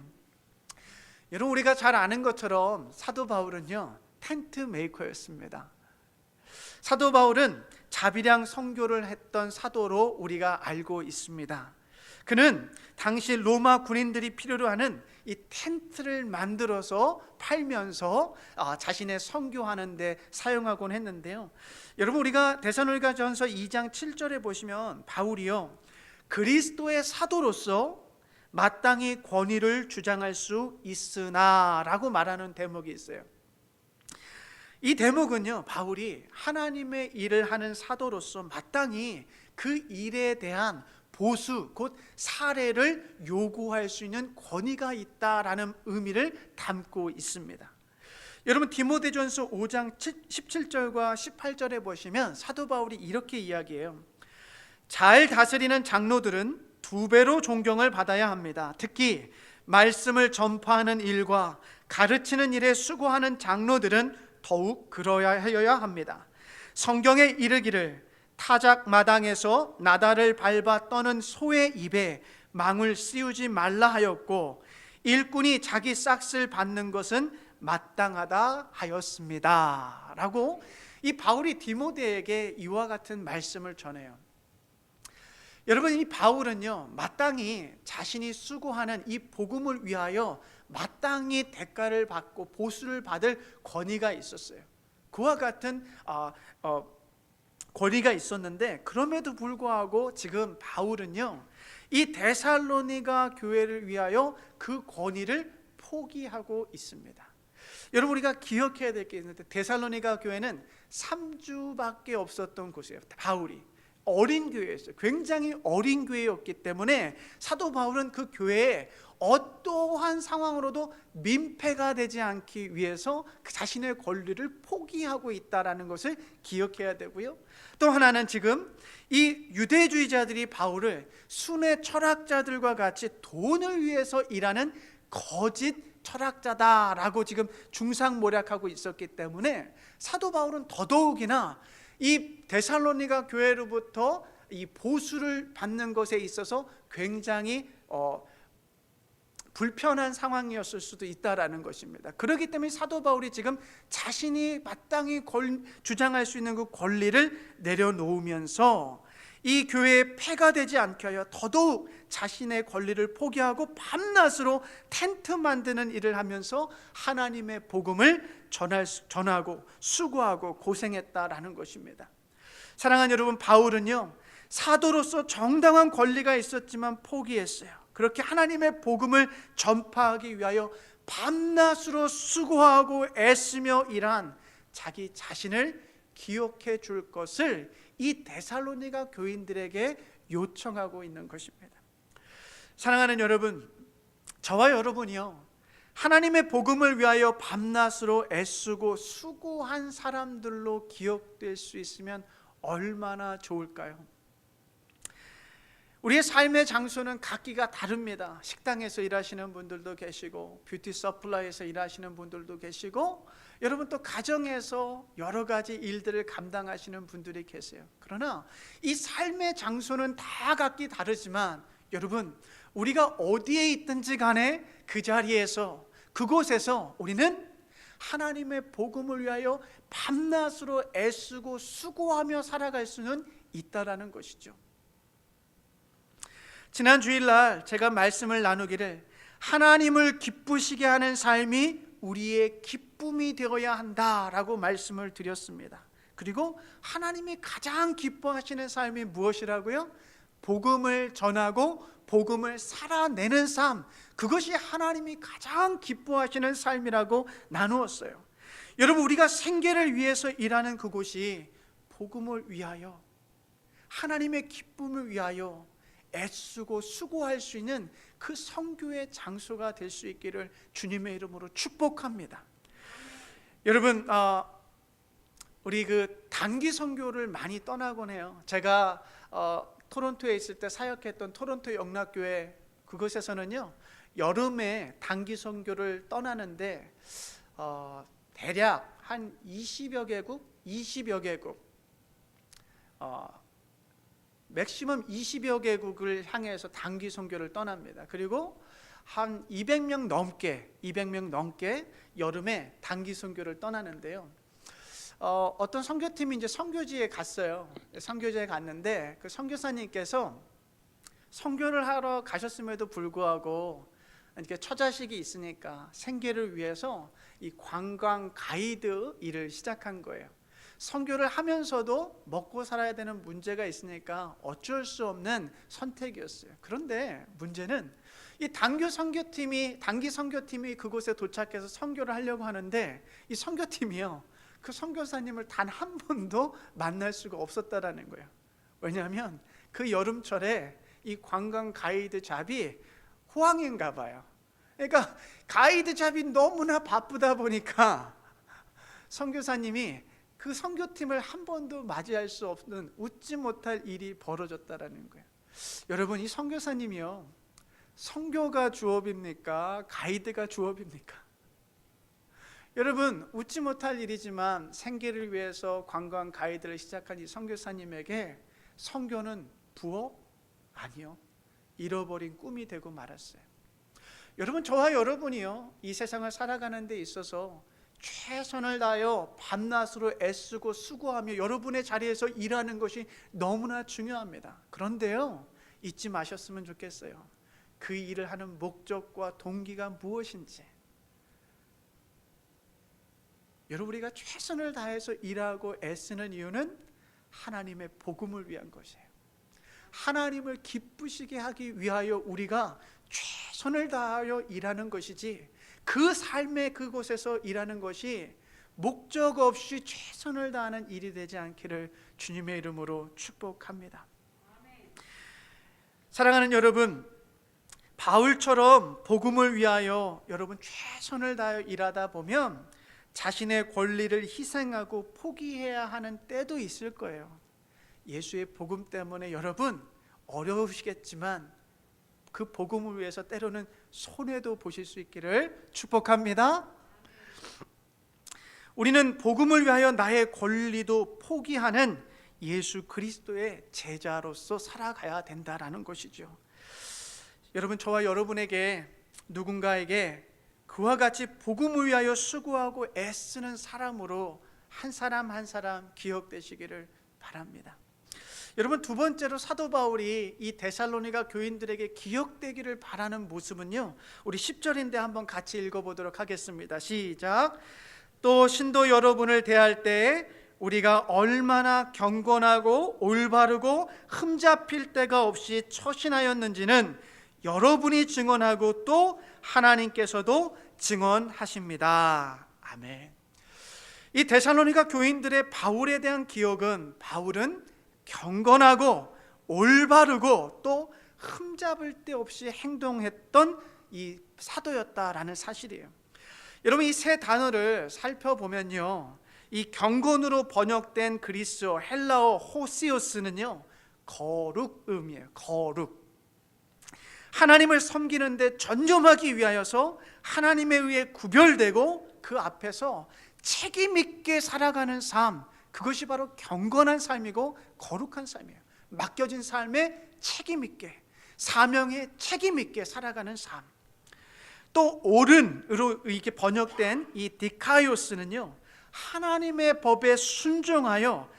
[SPEAKER 1] 여러분, 우리가 잘 아는 것처럼 사도 바울은요, 텐트 메이커였습니다. 사도 바울은 자비량 선교를 했던 사도로 우리가 알고 있습니다. 그는 당시 로마 군인들이 필요로 하는 이 텐트를 만들어서 팔면서 자신의 선교하는 데 사용하곤 했는데요, 여러분, 우리가 데살로니가전서 2장 7절에 보시면 바울이요, 그리스도의 사도로서 마땅히 권위를 주장할 수 있으나 라고 말하는 대목이 있어요. 이 대목은요, 바울이 하나님의 일을 하는 사도로서 마땅히 그 일에 대한 보수, 곧 사례를 요구할 수 있는 권위가 있다라는 의미를 담고 있습니다. 여러분, 디모데전서 5장 17절과 18절에 보시면 사도 바울이 이렇게 이야기해요. 잘 다스리는 장로들은 2배로 존경을 받아야 합니다. 특히 말씀을 전파하는 일과 가르치는 일에 수고하는 장로들은 더욱 그러하여야 합니다. 성경에 이르기를 타작 마당에서 나달을 밟아 떠는 소의 입에 망을 씌우지 말라 하였고 일꾼이 자기 싹을 받는 것은 마땅하다 하였습니다 라고 이 바울이 디모데에게 이와 같은 말씀을 전해요. 여러분, 이 바울은요, 마땅히 자신이 수고하는 이 복음을 위하여 마땅히 대가를 받고 보수를 받을 권위가 있었어요. 그와 같은 권위가 있었는데, 그럼에도 불구하고 지금 바울은요, 이 데살로니가 교회를 위하여 그 권위를 포기하고 있습니다. 여러분, 우리가 기억해야 될 게 있는데, 데살로니가 교회는 3주밖에 없었던 곳이에요. 바울이 어린 교회였어요. 굉장히 어린 교회였기 때문에 사도 바울은 그 교회에 어떠한 상황으로도 민폐가 되지 않기 위해서 그 자신의 권리를 포기하고 있다는 것을 기억해야 되고요, 또 하나는 지금 이 유대주의자들이 바울을 순회 철학자들과 같이 돈을 위해서 일하는 거짓 철학자다라고 지금 중상모략하고 있었기 때문에 사도 바울은 더더욱이나 이 데살로니가 교회로부터 이 보수를 받는 것에 있어서 굉장히 불편한 상황이었을 수도 있다라는 것입니다. 그렇기 때문에 사도 바울이 지금 자신이 마땅히 주장할 수 있는 그 권리를 내려놓으면서 이 교회에 폐가 되지 않게 하여 더더욱 자신의 권리를 포기하고 밤낮으로 텐트 만드는 일을 하면서 하나님의 복음을 전하고 수고하고 고생했다라는 것입니다. 사랑하는 여러분, 바울은요, 사도로서 정당한 권리가 있었지만 포기했어요. 그렇게 하나님의 복음을 전파하기 위하여 밤낮으로 수고하고 애쓰며 일한 자기 자신을 기억해 줄 것을 이 데살로니가 교인들에게 요청하고 있는 것입니다. 사랑하는 여러분, 저와 여러분이요, 하나님의 복음을 위하여 밤낮으로 애쓰고 수고한 사람들로 기억될 수 있으면 얼마나 좋을까요? 우리의 삶의 장소는 각기가 다릅니다. 식당에서 일하시는 분들도 계시고, 뷰티 서플라이에서 일하시는 분들도 계시고, 여러분 또 가정에서 여러 가지 일들을 감당하시는 분들이 계세요. 그러나 이 삶의 장소는 다 각기 다르지만, 여러분, 우리가 어디에 있든지 간에 그 자리에서, 그곳에서 우리는 하나님의 복음을 위하여 밤낮으로 애쓰고 수고하며 살아갈 수는 있다라는 것이죠. 지난 주일날 제가 말씀을 나누기를 하나님을 기쁘시게 하는 삶이 우리의 기쁨이 되어야 한다라고 말씀을 드렸습니다. 그리고 하나님이 가장 기뻐하시는 삶이 무엇이라고요? 복음을 전하고 복음을 살아내는 삶, 그것이 하나님이 가장 기뻐하시는 삶이라고 나누었어요. 여러분, 우리가 생계를 위해서 일하는 그곳이 복음을 위하여, 하나님의 기쁨을 위하여 애쓰고 수고할 수 있는 그 선교의 장소가 될 수 있기를 주님의 이름으로 축복합니다. 여러분, 우리 그 단기 선교를 많이 떠나곤 해요. 제가 토론토에 있을 때 사역했던 토론토 영락교회, 그곳에서는요 여름에 단기 선교를 떠나는데 대략 한 20여 개국 맥시멈 20여 개국을 향해서 단기 선교를 떠납니다. 그리고 한 200명 넘게 여름에 단기 선교를 떠나는데요. 어떤 선교팀이 이제 선교지에 갔어요. 선교지에 갔는데 그 선교사님께서 선교를 하러 가셨음에도 불구하고 이렇게 처자식이 있으니까 생계를 위해서 이 관광 가이드 일을 시작한 거예요. 선교를 하면서도 먹고 살아야 되는 문제가 있으니까 어쩔 수 없는 선택이었어요. 그런데 문제는 이 단기 선교팀이 그곳에 도착해서 선교를 하려고 하는데 이 선교팀이요 그 선교사님을 단 한 번도 만날 수가 없었다라는 거예요. 왜냐하면 그 여름철에 이 관광 가이드 잡이 호황인가 봐요. 그러니까 가이드 잡이 너무나 바쁘다 보니까 선교사님이 그 선교팀을 한 번도 맞이할 수 없는 웃지 못할 일이 벌어졌다라는 거예요. 여러분, 이 선교사님이요 선교가 주업입니까? 가이드가 주업입니까? 여러분, 웃지 못할 일이지만 생계를 위해서 관광 가이드를 시작한 이 선교사님에게 선교는 부업? 아니요, 잃어버린 꿈이 되고 말았어요. 여러분, 저와 여러분이요 이 세상을 살아가는 데 있어서 최선을 다하여 밤낮으로 애쓰고 수고하며 여러분의 자리에서 일하는 것이 너무나 중요합니다. 그런데요 잊지 마셨으면 좋겠어요. 그 일을 하는 목적과 동기가 무엇인지. 여러분, 우리가 최선을 다해서 일하고 애쓰는 이유는 하나님의 복음을 위한 것이에요. 하나님을 기쁘시게 하기 위하여 우리가 최선을 다하여 일하는 것이지, 그 삶의 그곳에서 일하는 것이 목적 없이 최선을 다하는 일이 되지 않기를 주님의 이름으로 축복합니다. 사랑하는 여러분, 바울처럼 복음을 위하여 여러분 최선을 다하여 일하다 보면 자신의 권리를 희생하고 포기해야 하는 때도 있을 거예요. 예수의 복음 때문에 여러분 어려우시겠지만 그 복음을 위해서 때로는 손해도 보실 수 있기를 축복합니다. 우리는 복음을 위하여 나의 권리도 포기하는 예수 그리스도의 제자로서 살아가야 된다라는 것이죠. 여러분, 저와 여러분에게 누군가에게 그와 같이 복음을 위하여 수고하고 애쓰는 사람으로 한 사람 한 사람 기억되시기를 바랍니다. 여러분, 두 번째로 사도 바울이 이 데살로니가 교인들에게 기억되기를 바라는 모습은요, 우리 10절인데 한번 같이 읽어보도록 하겠습니다. 시작. 또 신도 여러분을 대할 때 우리가 얼마나 경건하고 올바르고 흠잡힐 데가 없이 처신하였는지는 여러분이 증언하고 또 하나님께서도 증언하십니다. 아멘. 이 데살로니가 교인들의 바울에 대한 기억은, 바울은 경건하고 올바르고 또 흠잡을 데 없이 행동했던 이 사도였다라는 사실이에요. 여러분, 이 세 단어를 살펴보면요, 이 경건으로 번역된 그리스어 헬라어 호시오스는요 거룩음이에요. 거룩. 하나님을 섬기는데 전념하기 위하여서 하나님에 의해 구별되고 그 앞에서 책임 있게 살아가는 삶, 그것이 바로 경건한 삶이고 거룩한 삶이에요. 맡겨진 삶에 책임 있게, 사명에 책임 있게 살아가는 삶. 또 옳은으로 이렇게 번역된 이 디카이오스는요, 하나님의 법에 순종하여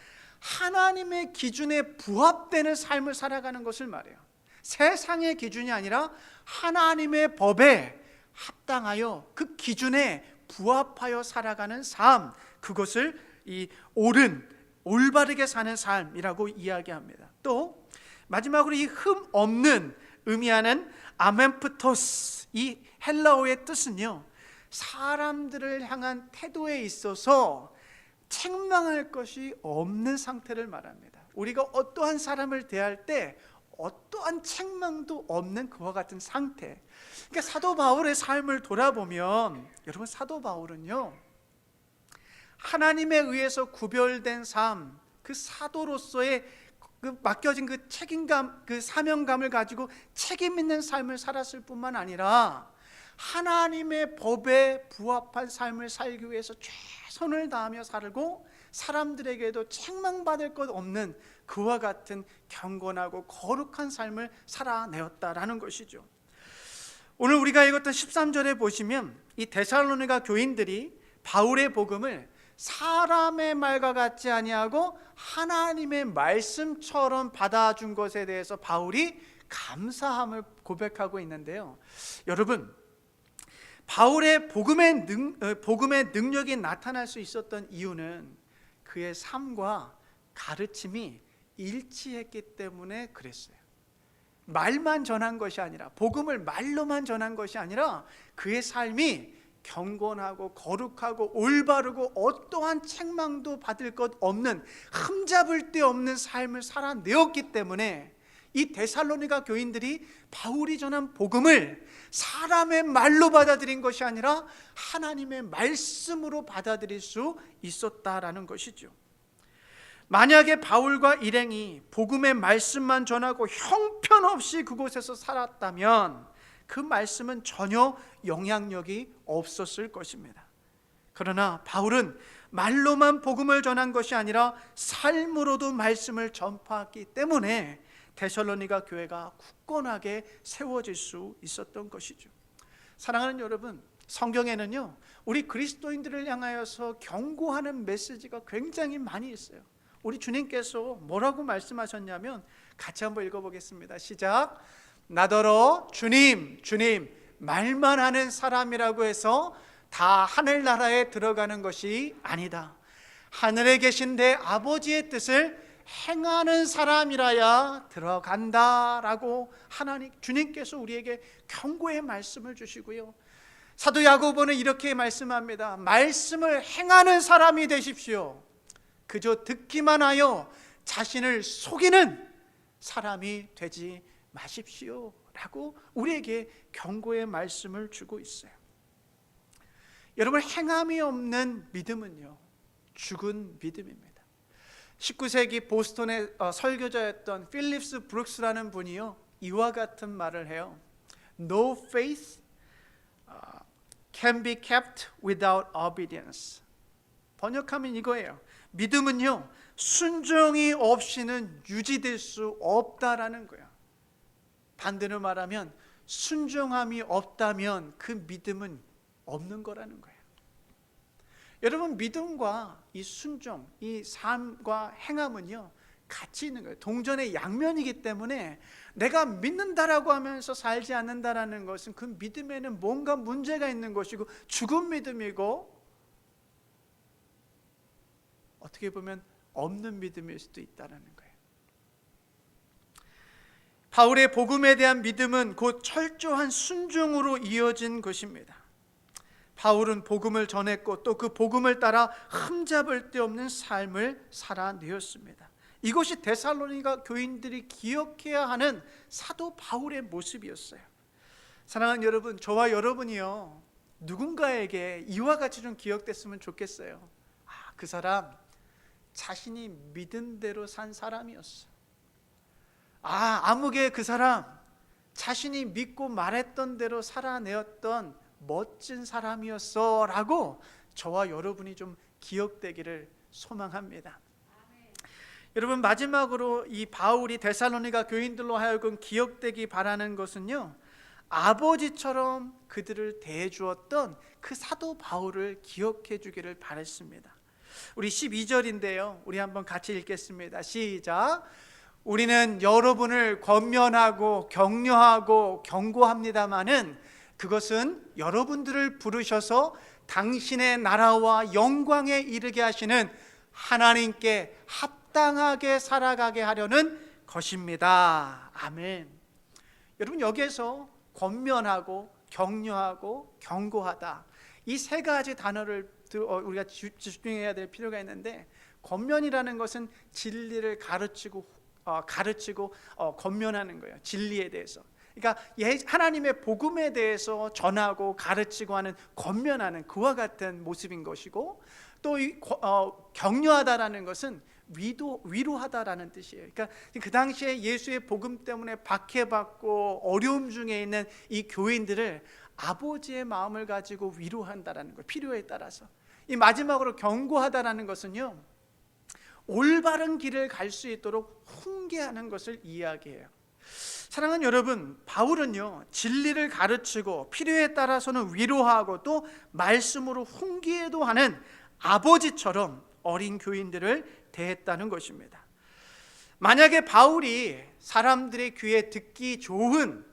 [SPEAKER 1] 하나님의 기준에 부합되는 삶을 살아가는 것을 말해요. 세상의 기준이 아니라 하나님의 법에 합당하여 그 기준에 부합하여 살아가는 삶, 그것을 이 옳은, 올바르게 사는 삶이라고 이야기합니다. 또 마지막으로 이 흠 없는 의미하는 아멘프토스, 이 헬라어의 뜻은요, 사람들을 향한 태도에 있어서 책망할 것이 없는 상태를 말합니다. 우리가 어떠한 사람을 대할 때 어떠한 책망도 없는 그와 같은 상태. 그러니까 사도 바울의 삶을 돌아보면, 여러분, 사도 바울은요, 하나님에 의해서 구별된 삶, 그 사도로서의 그 맡겨진 그 책임감, 그 사명감을 가지고 책임 있는 삶을 살았을 뿐만 아니라 하나님의 법에 부합한 삶을 살기 위해서 최선을 다하며 살고 사람들에게도 책망받을 것 없는 그와 같은 경건하고 거룩한 삶을 살아내었다라는 것이죠. 오늘 우리가 읽었던 13절에 보시면 이 데살로니가 교인들이 바울의 복음을 사람의 말과 같지 아니하고 하나님의 말씀처럼 받아준 것에 대해서 바울이 감사함을 고백하고 있는데요. 여러분, 바울의 복음의 능력이 나타날 수 있었던 이유는 그의 삶과 가르침이 일치했기 때문에 그랬어요. 말만 전한 것이 아니라, 복음을 말로만 전한 것이 아니라 그의 삶이 경건하고 거룩하고 올바르고 어떠한 책망도 받을 것 없는, 흠잡을 데 없는 삶을 살아내었기 때문에 이 데살로니가 교인들이 바울이 전한 복음을 사람의 말로 받아들인 것이 아니라 하나님의 말씀으로 받아들일 수 있었다라는 것이죠. 만약에 바울과 일행이 복음의 말씀만 전하고 형편없이 그곳에서 살았다면 그 말씀은 전혀 영향력이 없었을 것입니다. 그러나 바울은 말로만 복음을 전한 것이 아니라 삶으로도 말씀을 전파했기 때문에 데살로니가 교회가 굳건하게 세워질 수 있었던 것이죠. 사랑하는 여러분, 성경에는요, 우리 그리스도인들을 향하여서 경고하는 메시지가 굉장히 많이 있어요. 우리 주님께서 뭐라고 말씀하셨냐면, 같이 한번 읽어보겠습니다. 시작. 나더러 주님 주님 말만 하는 사람이라고 해서 다 하늘나라에 들어가는 것이 아니다. 하늘에 계신 내 아버지의 뜻을 행하는 사람이라야 들어간다라고 주님께서 우리에게 경고의 말씀을 주시고요, 사도 야고보는 이렇게 말씀합니다. 말씀을 행하는 사람이 되십시오. 그저 듣기만 하여 자신을 속이는 사람이 되지 마십시오 라고 우리에게 경고의 말씀을 주고 있어요. 여러분, 행함이 없는 믿음은요, 죽은 믿음입니다. 19세기 보스턴의 설교자였던 필립스 브룩스라는 분이요, 이와 같은 말을 해요. No faith can be kept without obedience. 번역하면 이거예요. 믿음은요, 순종이 없이는 유지될 수 없다라는 거예요. 반대로 말하면 순종함이 없다면 그 믿음은 없는 거라는 거예요. 여러분, 믿음과 이 순종, 이 삶과 행함은요, 같이 있는 거예요. 동전의 양면이기 때문에 내가 믿는다라고 하면서 살지 않는다라는 것은 그 믿음에는 뭔가 문제가 있는 것이고 죽은 믿음이고 어떻게 보면 없는 믿음일 수도 있다는 거예요. 바울의 복음에 대한 믿음은 곧 철저한 순종으로 이어진 것입니다. 바울은 복음을 전했고 또 그 복음을 따라 흠잡을 데 없는 삶을 살아내었습니다. 이것이 데살로니가 교인들이 기억해야 하는 사도 바울의 모습이었어요. 사랑하는 여러분, 저와 여러분이요, 누군가에게 이와 같이 좀 기억됐으면 좋겠어요. 그 사람 자신이 믿은 대로 산 사람이었어. 아무개 그 사람 자신이 믿고 말했던 대로 살아내었던 멋진 사람이었어 라고 저와 여러분이 좀 기억되기를 소망합니다. 여러분, 마지막으로 이 바울이 데살로니가 교인들로 하여금 기억되기 바라는 것은요, 아버지처럼 그들을 대해주었던 그 사도 바울을 기억해 주기를 바랬습니다. 우리 12절인데요, 우리 한번 같이 읽겠습니다. 시작. 우리는 여러분을 권면하고 격려하고 경고합니다마는 그것은 여러분들을 부르셔서 당신의 나라와 영광에 이르게 하시는 하나님께 합당하게 살아가게 하려는 것입니다. 아멘. 여러분, 여기에서 권면하고 격려하고 경고하다, 이 세 가지 단어를 우리가 집중해야 될 필요가 있는데, 권면이라는 것은 진리를 가르치고 가르치고 권면하는 거예요. 진리에 대해서. 그러니까 하나님의 복음에 대해서 전하고 가르치고 하는, 권면하는 그와 같은 모습인 것이고, 또 격려하다라는 것은 위로하다라는 뜻이에요. 그러니까 그 당시에 예수의 복음 때문에 박해받고 어려움 중에 있는 이 교인들을 아버지의 마음을 가지고 위로한다라는 거예요. 필요에 따라서. 이 마지막으로 경고하다라는 것은요, 올바른 길을 갈 수 있도록 훈계하는 것을 이야기해요. 사랑하는 여러분, 바울은요, 진리를 가르치고 필요에 따라서는 위로하고 또 말씀으로 훈계도 하는 아버지처럼 어린 교인들을 대했다는 것입니다. 만약에 바울이 사람들의 귀에 듣기 좋은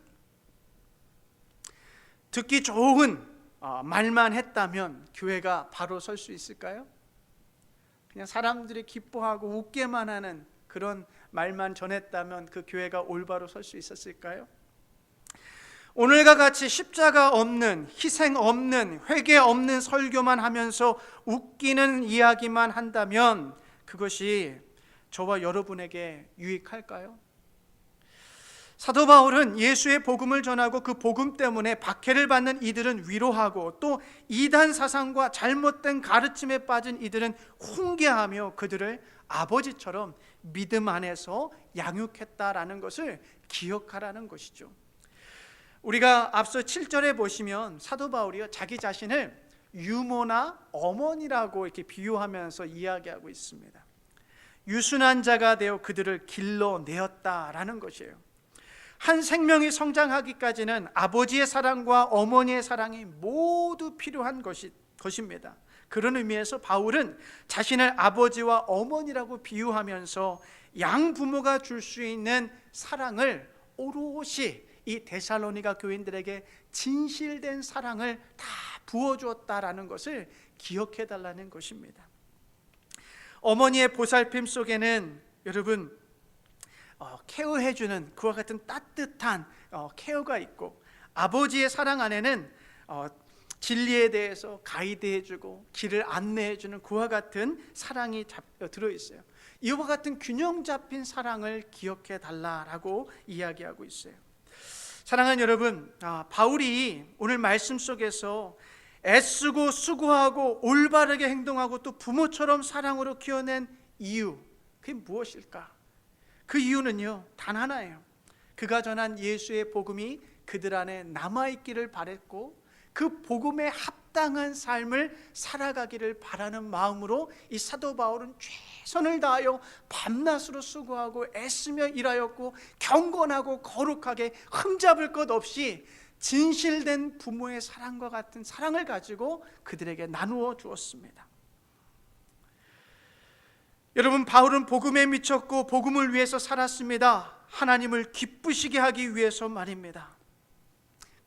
[SPEAKER 1] 말만 했다면 교회가 바로 설 수 있을까요? 그냥 사람들이 기뻐하고 웃게만 하는 그런 말만 전했다면 그 교회가 올바로 설 수 있었을까요? 오늘과 같이 십자가 없는, 희생 없는, 회개 없는 설교만 하면서 웃기는 이야기만 한다면 그것이 저와 여러분에게 유익할까요? 사도 바울은 예수의 복음을 전하고 그 복음 때문에 박해를 받는 이들은 위로하고, 또 이단 사상과 잘못된 가르침에 빠진 이들은 훈계하며 그들을 아버지처럼 믿음 안에서 양육했다라는 것을 기억하라는 것이죠. 우리가 앞서 7절에 보시면 사도 바울이요, 자기 자신을 유모나 어머니라고 이렇게 비유하면서 이야기하고 있습니다. 유순한 자가 되어 그들을 길러내었다라는 것이에요. 한 생명이 성장하기까지는 아버지의 사랑과 어머니의 사랑이 모두 필요한 것입니다. 그런 의미에서 바울은 자신을 아버지와 어머니라고 비유하면서 양부모가 줄 수 있는 사랑을 오롯이 이 데살로니가 교인들에게 진실된 사랑을 다 부어주었다라는 것을 기억해 달라는 것입니다. 어머니의 보살핌 속에는 여러분 케어해주는 그와 같은 따뜻한 케어가 있고, 아버지의 사랑 안에는 진리에 대해서 가이드해주고 길을 안내해주는 그와 같은 사랑이 들어있어요. 이와 같은 균형 잡힌 사랑을 기억해 달라라고 이야기하고 있어요. 사랑하는 여러분, 바울이 오늘 말씀 속에서 애쓰고 수고하고 올바르게 행동하고 또 부모처럼 사랑으로 키워낸 이유, 그게 무엇일까? 그 이유는요, 단 하나예요. 그가 전한 예수의 복음이 그들 안에 남아있기를 바랬고, 그 복음에 합당한 삶을 살아가기를 바라는 마음으로 이 사도 바울은 최선을 다하여 밤낮으로 수고하고 애쓰며 일하였고, 경건하고 거룩하게 흠잡을 것 없이 진실된 부모의 사랑과 같은 사랑을 가지고 그들에게 나누어 주었습니다. 여러분, 바울은 복음에 미쳤고 복음을 위해서 살았습니다. 하나님을 기쁘시게 하기 위해서 말입니다.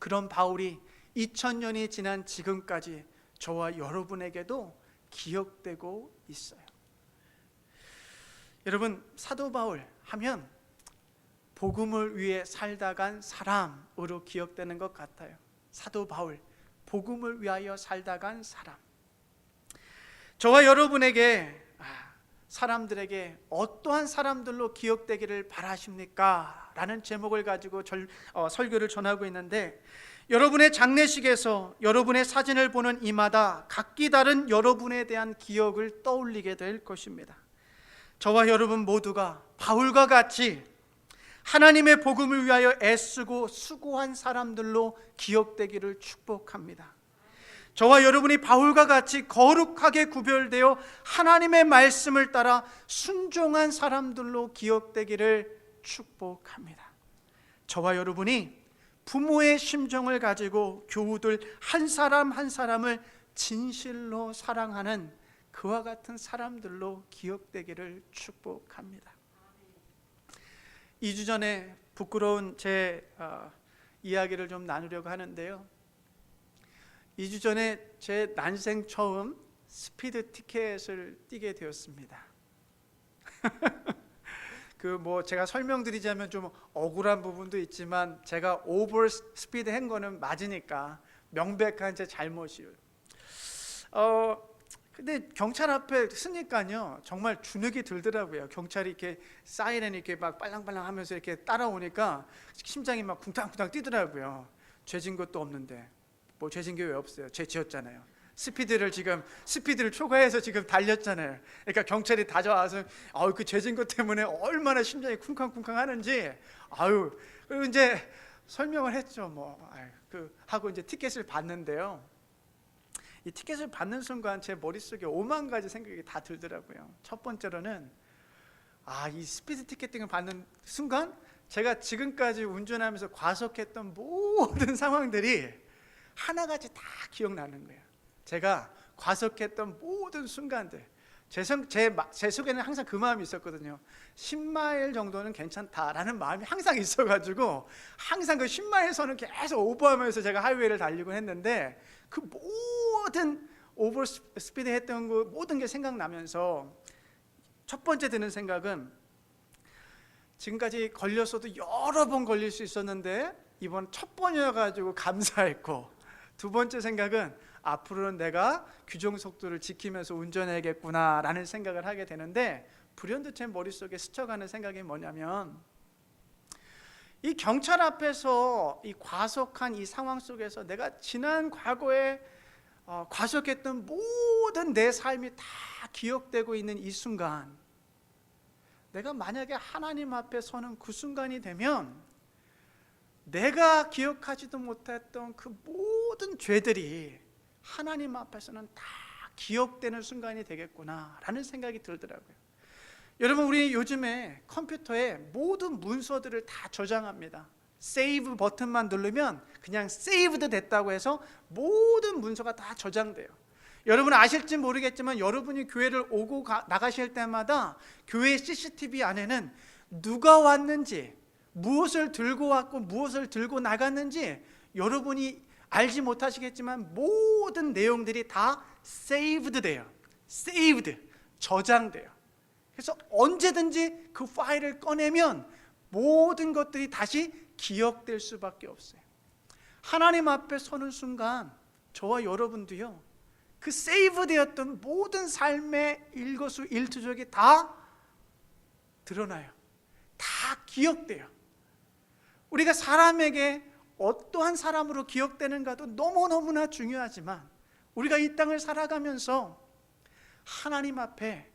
[SPEAKER 1] 그런 바울이 2000년이 지난 지금까지 저와 여러분에게도 기억되고 있어요. 여러분, 사도 바울 하면 복음을 위해 살다 간 사람으로 기억되는 것 같아요. 사도 바울, 복음을 위하여 살다 간 사람. 저와 여러분에게, 사람들에게 어떠한 사람들로 기억되기를 바라십니까? 라는 제목을 가지고 설교를 전하고 있는데, 여러분의 장례식에서 여러분의 사진을 보는 이마다 각기 다른 여러분에 대한 기억을 떠올리게 될 것입니다. 저와 여러분 모두가 바울과 같이 하나님의 복음을 위하여 애쓰고 수고한 사람들로 기억되기를 축복합니다. 저와 여러분이 바울과 같이 거룩하게 구별되어 하나님의 말씀을 따라 순종한 사람들로 기억되기를 축복합니다. 저와 여러분이 부모의 심정을 가지고 교우들 한 사람 한 사람을 진실로 사랑하는 그와 같은 사람들로 기억되기를 축복합니다. 2주 전에 부끄러운 제 이야기를 좀 나누려고 하는데요. 2주 전에 제 난생 처음 스피드 티켓을 띄게 되었습니다. 제가 설명드리자면 좀 억울한 부분도 있지만, 제가 오버 스피드 한 거는 맞으니까 명백한 제 잘못이에요. 근데 경찰 앞에 서니까요 정말 주눅이 들더라고요. 경찰이 이렇게 사이렌 이렇게 막 빨랑빨랑 하면서 이렇게 따라오니까 심장이 막 쿵탕쿵탕 뛰더라고요. 죄진 것도 없는데. 뭐 죄진 게 왜 없어요? 죄 지었잖아요. 스피드를 초과해서 지금 달렸잖아요. 그러니까 경찰이 다가와서 그 죄진 것 때문에 얼마나 심장이 쿵쾅쿵쾅 하는지 그리고 이제 설명을 했죠. 하고 이제 티켓을 받는데요. 이 티켓을 받는 순간 제 머릿속에 5만 가지 생각이 다 들더라고요. 첫 번째로는 이 스피드 티켓팅을 받는 순간 제가 지금까지 운전하면서 과속했던 모든 상황들이 하나같이 다 기억나는 거예요. 제가 과속했던 모든 순간들, 제 속에는 항상 그 마음이 있었거든요. 10마일 정도는 괜찮다라는 마음이 항상 있어가지고 항상 그 10마일 선을 계속 오버하면서 제가 하이웨이를 달리곤 했는데 그 모든 오버 스피드 했던 거 모든 게 생각나면서 첫 번째 드는 생각은 지금까지 걸렸어도 여러 번 걸릴 수 있었는데 이번 첫 번이어가지고 감사했고, 두 번째 생각은 앞으로는 내가 규정 속도를 지키면서 운전해야겠구나라는 생각을 하게 되는데, 불현듯 제 머릿속에 스쳐가는 생각이 뭐냐면 이 경찰 앞에서 이 과속한 이 상황 속에서 내가 지난 과거에 과속했던 모든 내 삶이 다 기억되고 있는 이 순간, 내가 만약에 하나님 앞에 서는 그 순간이 되면 내가 기억하지도 못했던 그 모든 죄들이 하나님 앞에서는 다 기억되는 순간이 되겠구나라는 생각이 들더라고요. 여러분, 우리 요즘에 컴퓨터에 모든 문서들을 다 저장합니다. 세이브 버튼만 누르면 그냥 세이브드 됐다고 해서 모든 문서가 다 저장돼요. 여러분 아실지 모르겠지만 여러분이 교회를 오고 나가실 때마다 교회 CCTV 안에는 누가 왔는지, 무엇을 들고 왔고 무엇을 들고 나갔는지 여러분이 알지 못하시겠지만 모든 내용들이 다 세이브드 돼요. 세이브드, 저장돼요. 그래서 언제든지 그 파일을 꺼내면 모든 것들이 다시 기억될 수밖에 없어요. 하나님 앞에 서는 순간 저와 여러분도요, 그 세이브되었던 모든 삶의 일거수일투족이 다 드러나요. 다 기억돼요. 우리가 사람에게 어떠한 사람으로 기억되는가도 너무너무나 중요하지만 우리가 이 땅을 살아가면서 하나님 앞에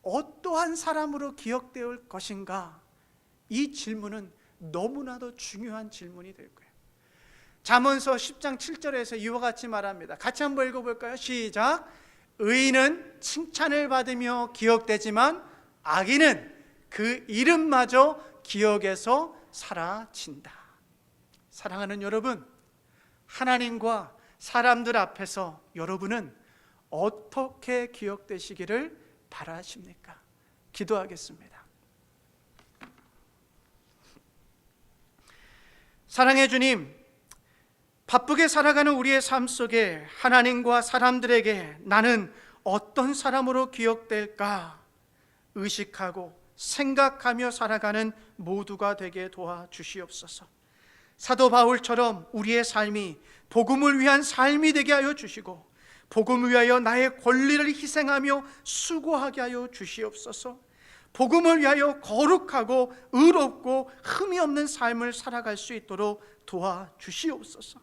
[SPEAKER 1] 어떠한 사람으로 기억되올 것인가, 이 질문은 너무나도 중요한 질문이 될 거예요. 잠언서 10장 7절에서 이와 같이 말합니다. 같이 한번 읽어볼까요? 시작. 의인은 칭찬을 받으며 기억되지만 악인은 그 이름마저 기억에서 사라진다. 사랑하는 여러분, 하나님과 사람들 앞에서 여러분은 어떻게 기억되시기를 바라십니까? 기도하겠습니다. 사랑해 주님, 바쁘게 살아가는 우리의 삶 속에 하나님과 사람들에게 나는 어떤 사람으로 기억될까 의식하고 생각하며 살아가는 모두가 되게 도와주시옵소서. 사도 바울처럼 우리의 삶이 복음을 위한 삶이 되게 하여 주시고 복음을 위하여 나의 권리를 희생하며 수고하게 하여 주시옵소서. 복음을 위하여 거룩하고 의롭고 흠이 없는 삶을 살아갈 수 있도록 도와주시옵소서.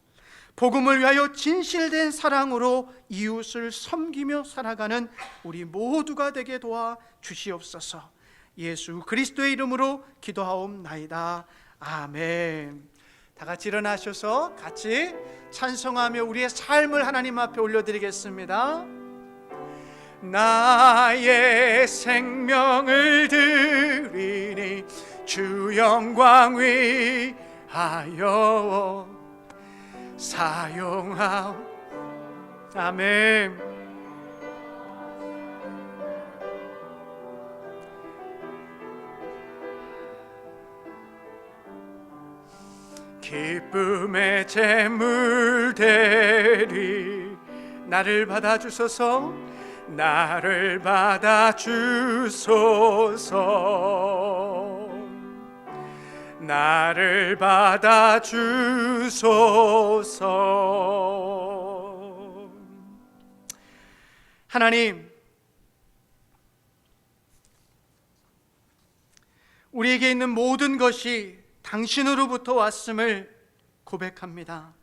[SPEAKER 1] 복음을 위하여 진실된 사랑으로 이웃을 섬기며 살아가는 우리 모두가 되게 도와주시옵소서. 예수 그리스도의 이름으로 기도하옵나이다. 아멘. 다 같이 일어나셔서 같이 찬송하며 우리의 삶을 하나님 앞에 올려드리겠습니다. 나의 생명을 드리니 주 영광 위하여 사용하오. 아멘. 기쁨의 제물 되리 나를 받아주소서. 나를 받아주소서. 나를 받아주소서. 하나님, 우리에게 있는 모든 것이 당신으로부터 왔음을 고백합니다.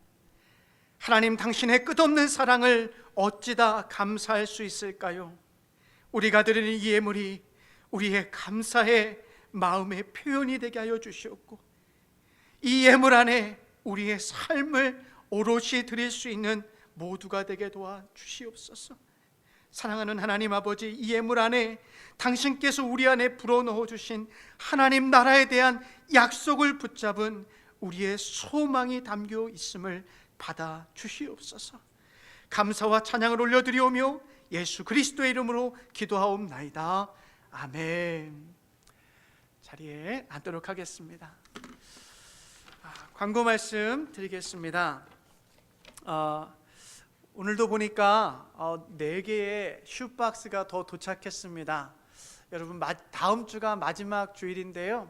[SPEAKER 1] 하나님, 당신의 끝없는 사랑을 어찌다 감사할 수 있을까요? 우리가 드리는 이 예물이 우리의 감사의 마음의 표현이 되게 하여 주시옵고, 이 예물 안에 우리의 삶을 오롯이 드릴 수 있는 모두가 되게 도와 주시옵소서. 사랑하는 하나님 아버지, 이 예물 안에 당신께서 우리 안에 불어넣어 주신 하나님 나라에 대한 약속을 붙잡은 우리의 소망이 담겨 있음을 받아 주시옵소서. 감사와 찬양을 올려드리오며 예수 그리스도의 이름으로 기도하옵나이다. 아멘. 자리에 앉도록 하겠습니다. 광고 말씀 드리겠습니다. 오늘도 보니까 4개의 슈박스가 더 도착했습니다. 여러분, 다음 주가 마지막 주일인데요,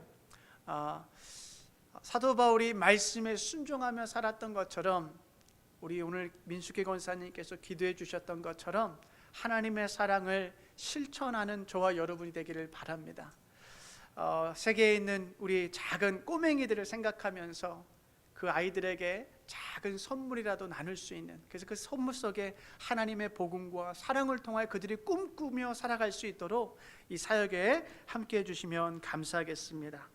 [SPEAKER 1] 사도 바울이 말씀에 순종하며 살았던 것처럼, 우리 오늘 민숙희 권사님께서 기도해 주셨던 것처럼 하나님의 사랑을 실천하는 저와 여러분이 되기를 바랍니다. 세계에 있는 우리 작은 꼬맹이들을 생각하면서 그 아이들에게 작은 선물이라도 나눌 수 있는, 그래서 그 선물 속에 하나님의 복음과 사랑을 통하여 그들이 꿈꾸며 살아갈 수 있도록 이 사역에 함께해 주시면 감사하겠습니다.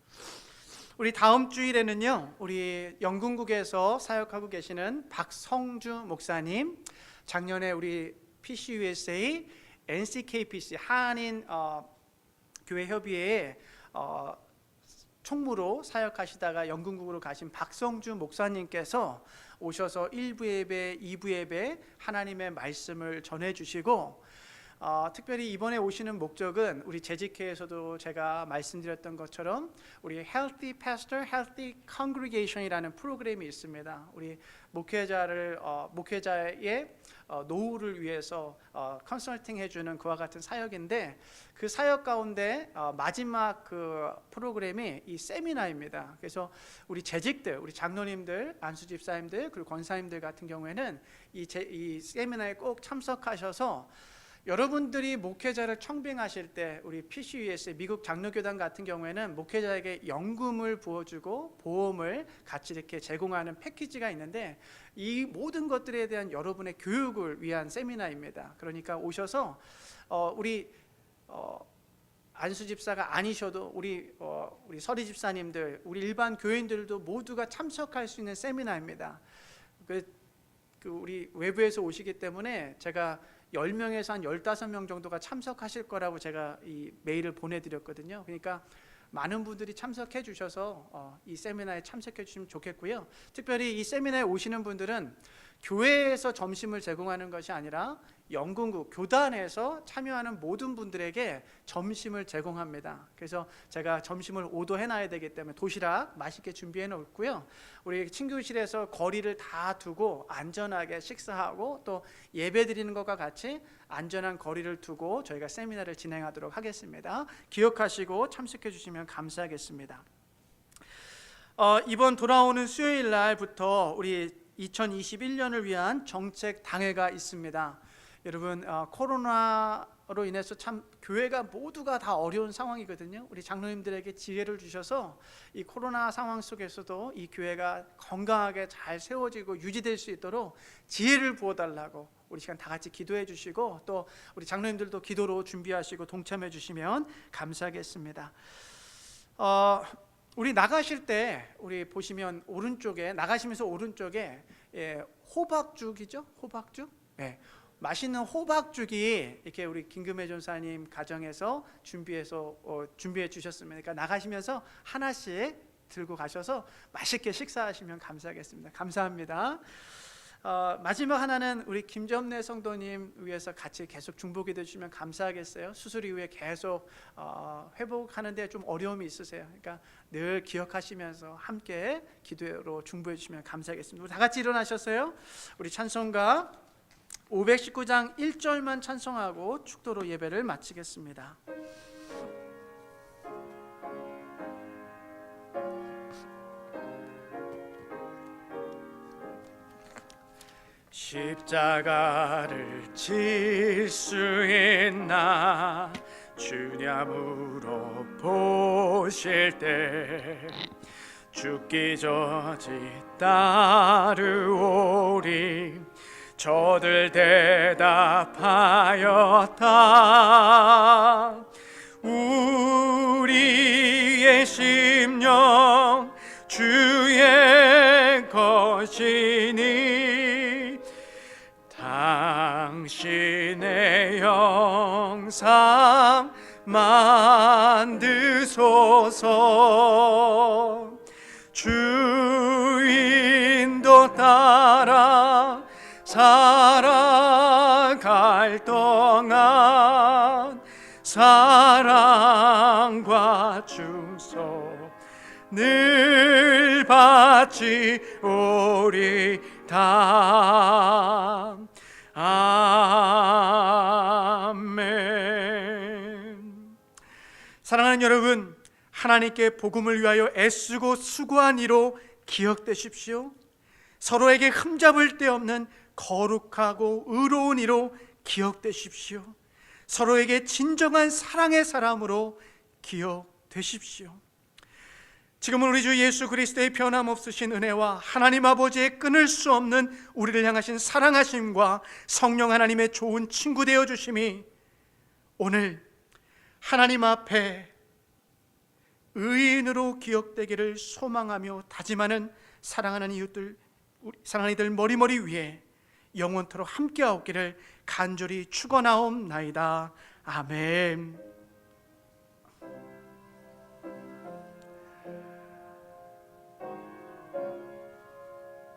[SPEAKER 1] 우리 다음 주일에는요, 우리 영궁국에서 사역하고 계시는 박성주 목사님, 작년에 우리 PCUSA, NCKPC 한인 교회 협의회에 총무로 사역하시다가 영궁국으로 가신 박성주 목사님께서 오셔서 1부 예배, 2부 예배 하나님의 말씀을 전해주시고, 특별히 이번에 오시는 목적은 우리 재직회에서도 제가 말씀드렸던 것처럼 우리 Healthy Pastor, Healthy Congregation이라는 프로그램이 있습니다. 우리 목회자의 노후를 위해서 컨설팅 해주는 그와 같은 사역인데, 그 사역 가운데 마지막 그 프로그램이 이 세미나입니다. 그래서 우리 재직들, 우리 장로님들, 안수 집사님들, 그리고 권사님들 같은 경우에는 이 세미나에 꼭 참석하셔서 여러분들이 목회자를 청빙하실 때, 우리 PCUS 미국 장로교단 같은 경우에는 목회자에게 연금을 부어주고 보험을 같이 이렇게 제공하는 패키지가 있는데, 이 모든 것들에 대한 여러분의 교육을 위한 세미나입니다. 그러니까 오셔서 우리 안수 집사가 아니셔도 우리 서리 집사님들, 우리 일반 교인들도 모두가 참석할 수 있는 세미나입니다. 우리 외부에서 오시기 때문에 제가 10명에서 한 15명 정도가 참석하실 거라고 제가 이 메일을 보내드렸거든요. 그러니까 많은 분들이 참석해 주셔서 이 세미나에 참석해 주시면 좋겠고요. 특별히 이 세미나에 오시는 분들은 교회에서 점심을 제공하는 것이 아니라 영궁국 교단에서 참여하는 모든 분들에게 점심을 제공합니다. 그래서 제가 점심을 오더해 놔야 되기 때문에 도시락 맛있게 준비해 놓고요, 우리 친교실에서 거리를 다 두고 안전하게 식사하고 또 예배 드리는 것과 같이 안전한 거리를 두고 저희가 세미나를 진행하도록 하겠습니다. 기억하시고 참석해 주시면 감사하겠습니다. 이번 돌아오는 수요일 날부터 우리 2021년을 위한 정책 당회가 있습니다. 여러분, 코로나로 인해서 참 교회가 모두가 다 어려운 상황이거든요. 우리 장로님들에게 지혜를 주셔서 이 코로나 상황 속에서도 이 교회가 건강하게 잘 세워지고 유지될 수 있도록 지혜를 부어달라고 우리 시간 다 같이 기도해 주시고, 또 우리 장로님들도 기도로 준비하시고 동참해 주시면 감사하겠습니다. 우리 나가실 때 우리 보시면 오른쪽에, 나가시면서 오른쪽에 호박죽이죠? 호박죽? 네. 맛있는 호박죽이 이렇게 우리 김금혜 전사님 가정에서 준비해 주셨습니다. 그러니까 나가시면서 하나씩 들고 가셔서 맛있게 식사하시면 감사하겠습니다. 감사합니다. 마지막 하나는 우리 김점래 성도님 위해서 같이 계속 중보기도 해주시면 감사하겠어요. 수술 이후에 계속 회복하는데 좀 어려움이 있으세요. 그러니까 늘 기억하시면서 함께 기도로 중보해 주시면 감사하겠습니다. 우리 다 같이 일어나셨어요? 우리 찬송가 519장 1절만 찬송하고 축도로 예배를 마치겠습니다. 십자가를 질 수 있나 주냐무로 보실 때 죽기 저지 따르오리 저들 대답하였다. 우리의 심령 주의 것이니 당신의 영상 만드소서. 주인도 따라 살아갈 동안 사랑과 충성 늘 받지 오리다. 아멘. 사랑하는 여러분, 하나님께 복음을 위하여 애쓰고 수고한 이로 기억되십시오. 서로에게 흠잡을 데 없는 거룩하고 의로운 이로 기억되십시오. 서로에게 진정한 사랑의 사람으로 기억되십시오. 지금은 우리 주 예수 그리스도의 변함없으신 은혜와 하나님 아버지의 끊을 수 없는 우리를 향하신 사랑하심과 성령 하나님의 좋은 친구 되어 주심이 오늘 하나님 앞에 의인으로 기억되기를 소망하며 다짐하는 사랑하는 이웃들, 사랑하는 이들 머리머리 위에 영원토록 함께하옵기를 간절히 축원하옵나이다. 아멘.